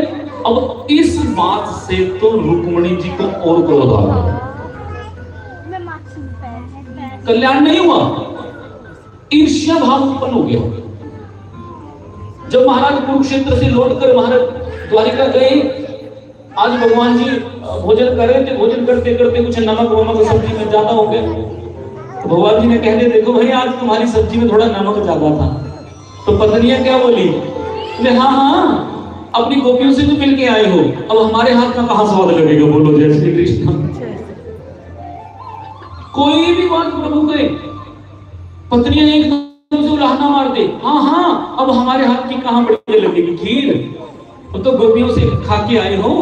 अब इस बात से तो रुक्मिणी जी को और क्रोध आ गया। कल्याण नहीं हुआ, ईर्ष्या भाव उत्पन्न हो गया। जब महाराज कुरुक्षेत्र से लौटकर महाराज द्वारिका गए, आज भगवान जी भोजन कर रहे थे, भोजन करते करते कुछ नमक वमक सब्जी में ज्यादा हो गया। तो भगवान जी ने कह दिया, देखो भाई आज तुम्हारी सब्जी में थोड़ा नमक ज्यादा था। तो पत्नियां क्या बोली? बोले, हाँ हाँ अपनी गोपियों से तो मिल के आए हो, अब हमारे हाथ का कहां स्वाद लगेगा? बोलो जय श्री कृष्ण। कोई भी बात प्रभु करे, पत्नियां एकदम से उलाहना मार दे, हाँ हाँ अब हमारे हाथ की कहां बढ़िया लगेगी खीर, तो गोपियों से खा के आए हो,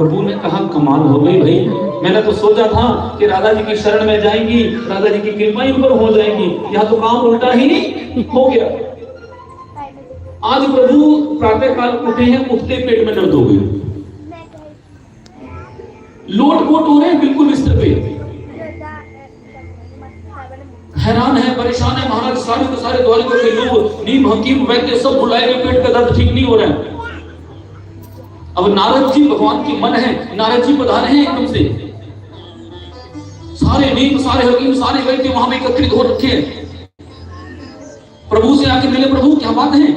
प्रभु ने कहा कमाल हो गई भाई, मैंने तो सोचा था कि राधा जी की शरण में जाएंगी, राधा जी की कृपा इन पर हो जाएगी, यहाँ तो काम उल्टा ही हो गया। आज प्रभु प्रातः काल उठे हैं, उठते पेट में दर्द हो गई, लोट पोट हो रहे हैं बिल्कुल बिस्तर पे, हैरान है, परेशान है। महाराज सारे के सारे द्वारिका के लोग, नीम हकीम वैद्य सब बुलाए गए, पेट का दर्द ठीक नहीं हो रहा है। अब नारद जी भगवान की मन है, नारद जी पधारे हैं एकदम से, सारे नीम सारे हकीम सारे वैद्य वहां में एकत्रित हो रखे हैं। प्रभु से आके मिले, प्रभु क्या बात है?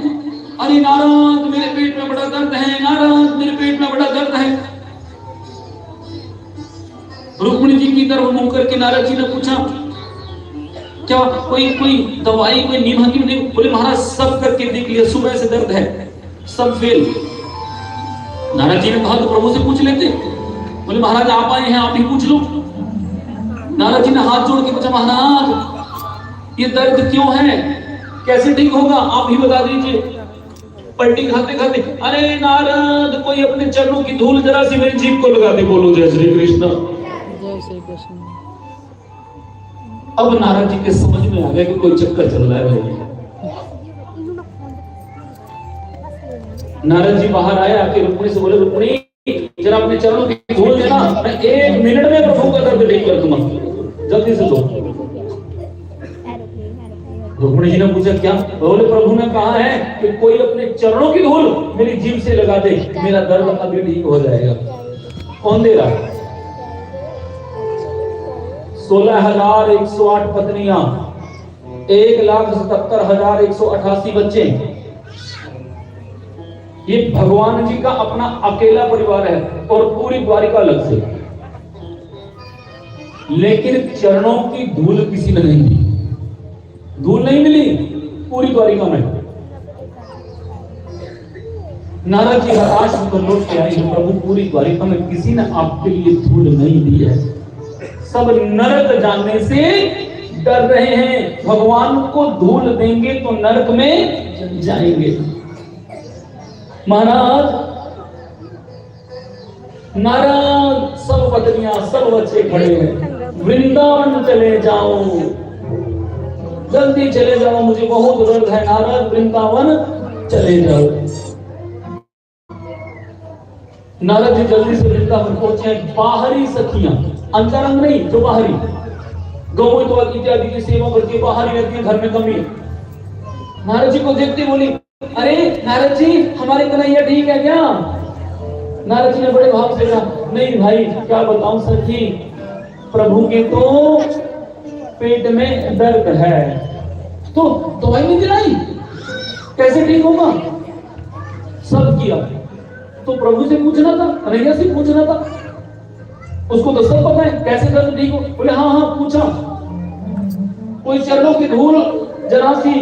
अरे नारद मेरे पेट में बड़ा दर्द है, नारद मेरे पेट में बड़ा दर्द है। रुक्मिणी जी की तरफ मुंह करके नारद जी ने पूछा क्या कोई दवाई, कोई नीम हकीम नहीं? बोले महाराज सब करके देख लिया, सुबह से दर्द है, सब फेल। नारद जी ने कहा तो प्रभु से पूछ लेते। बोले महाराज आप आए हैं, आप ही पूछ लो। नारद जी ने हाथ जोड़ के पूछा महाराज ये दर्द क्यों है, कैसे ठीक होगा, आप ही बता दीजिए। पलटी खाते खाते अरे नारद कोई अपने चरणों की धूल जरा सी मेरी जीभ को लगा दे, बोलो जय श्री कृष्ण। जय श्री कृष्ण। अब नारद जी के समझ में आ गया कि कोई चक्कर चल रहा है भाई। नारद जी बाहर आए, आके रुक्मिणी से बोले रुक्मिणी जरा अपने चरणों की धूल देना, मैं 1 मिनट में प्रभु का दर्द ठीक कर दूंगा, जल्दी से दो। रुक्मिणी जी ने पूछा क्या? बोले प्रभु ने कहा है कि कोई अपने चरणों की धूल मेरी जीभ से लगा दे, मेरा दर्द अभी ठीक हो जाएगा। कौन दे रहा? 16,108 पत्नियां, 1,77,188 बच्चे। ये भगवान जी का अपना अकेला परिवार है और पूरी द्वारिका अलग से, लेकिन चरणों की धूल किसी ने नहीं दी, धूल नहीं मिली पूरी द्वारिका में। नारद जी हताश होकर लौट के आए, प्रभु पूरी द्वारिका में किसी ने आपके लिए धूल नहीं दी है, सब नरक जाने से डर रहे हैं, भगवान को धूल देंगे तो नरक में जाएंगे। महाराज नारद सब पत्नियां सब बच्चे खड़े हैं, वृंदावन चले जाओ, जल्दी चले जाओ, मुझे बहुत दर्द है नारद, वृंदावन चले जाओ। नारद जी जल्दी से वृंदावन पहुंचे। बाहरी सखियां, अंतरंग नहीं, जो बाहरी गौ इत्यादि की सेवा करके बाहरी रहती है, घर में कमी। नारद जी को देखते बोली अरे नारद जी हमारे कन्हैया ठीक है क्या? नारद जी ने बड़े भाव से कहा नहीं भाई क्या बताऊं सखी, प्रभु के तो पेट में दर्द है, तो दवाई नहीं दिलाई, कैसे ठीक होगा? सब किया तो प्रभु से पूछना था, कन्हैया से पूछना था, उसको तो सब पता है कैसे दर्द ठीक हो। बोले हाँ हाँ पूछा, कोई चरणों की धूल जरा सी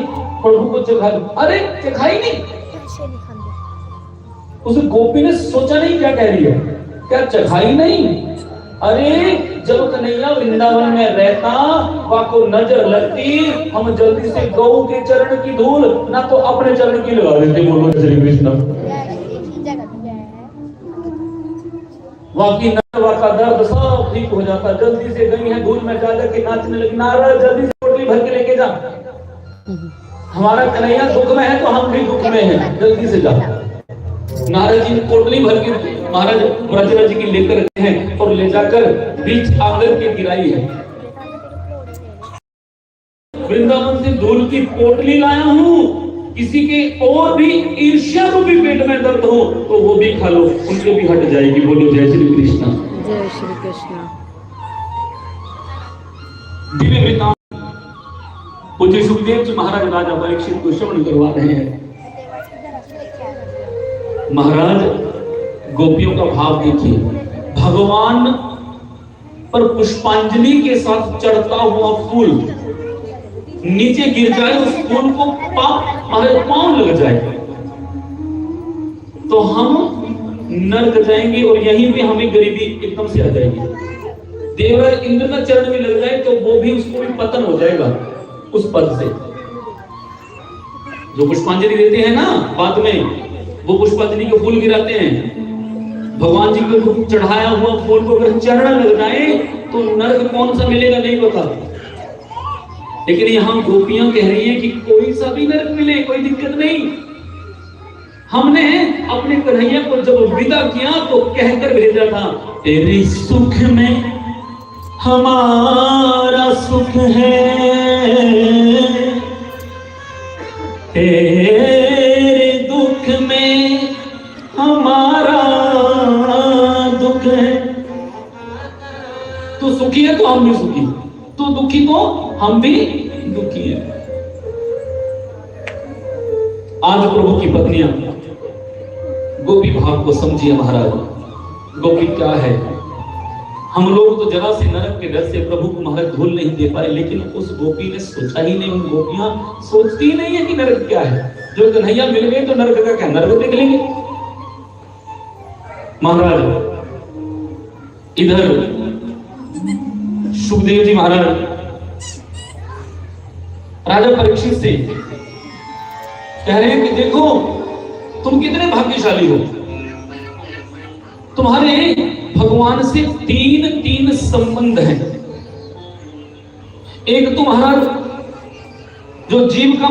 प्रभु को चखा दो। अरे चखाई नहीं, उस गोपी ने सोचा नहीं क्या कह रही है, क्या चखाई नहीं? अरे जब कन्हैया वृंदावन में रहता वाको नजर लगती, हम जल्दी से गौ के चरण की धूल ना तो अपने चरण की लगा देते, बोलो श्री कृष्ण। वाकी नरवा का दर्द सब ठीक हो जाता, जल्दी से गई है धूल में जा के नाचने लगी। नारद जल्दी से पोटली भर के लेके जा, हमारा कन्हैया दुख में है तो हम भी दुख में हैं, जल्दी से जा। नारद जी ने पोटली भर के महाराज व्रजराज जी की लेकर हैं और ले जाकर बीच आंगन के गिराई है। वृंदावन से धूल की पोटली लाया हूँ, किसी के और भी ईर्ष्या रूपी पेट में दर्द हो तो वो भी खा लो, उनके भी हट जाएगी, बोलो जय श्री कृष्ण। जय श्री कृष्ण। दिव्य वृत्तांत पूज्य सुखदेव जी महाराज राजा परीक्षित को श्रवण करवा रहे हैं। महाराज गोपियों का भाव देखिए, भगवान पर पुष्पांजलि के साथ चढ़ता हुआ फूल नीचे गिर जाए, उस फूल को हमारे पांव लग जाए तो हम नर्क जाएंगे और यहीं पे हमें गरीबी एकदम से आ जाएगी। देवराज इंद्र का चरण में लग जाए तो वो भी, उसको भी पतन हो जाएगा उस पद से। जो पुष्पांजलि देते हैं ना बाद में, वो पुष्पांजलि के फूल गिराते हैं, भगवान जी को चढ़ाया हुआ फूल को अगर चरण लग जाए तो नरक कौन सा मिलेगा नहीं पता। लेकिन यहां गोपियां कह रही हैं कि कोई सा भी नरक मिले कोई दिक्कत नहीं। हमने अपने कन्हैया को जब विदा किया तो कहकर भेजा था, तेरे सुख में हमारा सुख है, तेरे दुख में हमारा दुख है। तू सुखी है तो हम भी सुखी, तू दुखी तो हम भी दुखी है। आज प्रभु की पत्नियां गोपी भाव को समझिए महाराज। गोपी क्या है? हम लोग तो जरा से नरक के डर से प्रभु को महाराज धूल नहीं दे पाए, लेकिन उस गोपी ने सोचा ही नहीं। उन गोपियां सोचती ही नहीं है कि नरक क्या है। जो कन्हैया मिल गए तो नरक का क्या, नरक देख लेंगे। महाराज इधर सुखदेव जी महाराज राजा परीक्षित से कह रहे हैं कि देखो तुम कितने भाग्यशाली हो, तुम्हारे भगवान से तीन संबंध हैं। एक तुम्हारा जो जीव का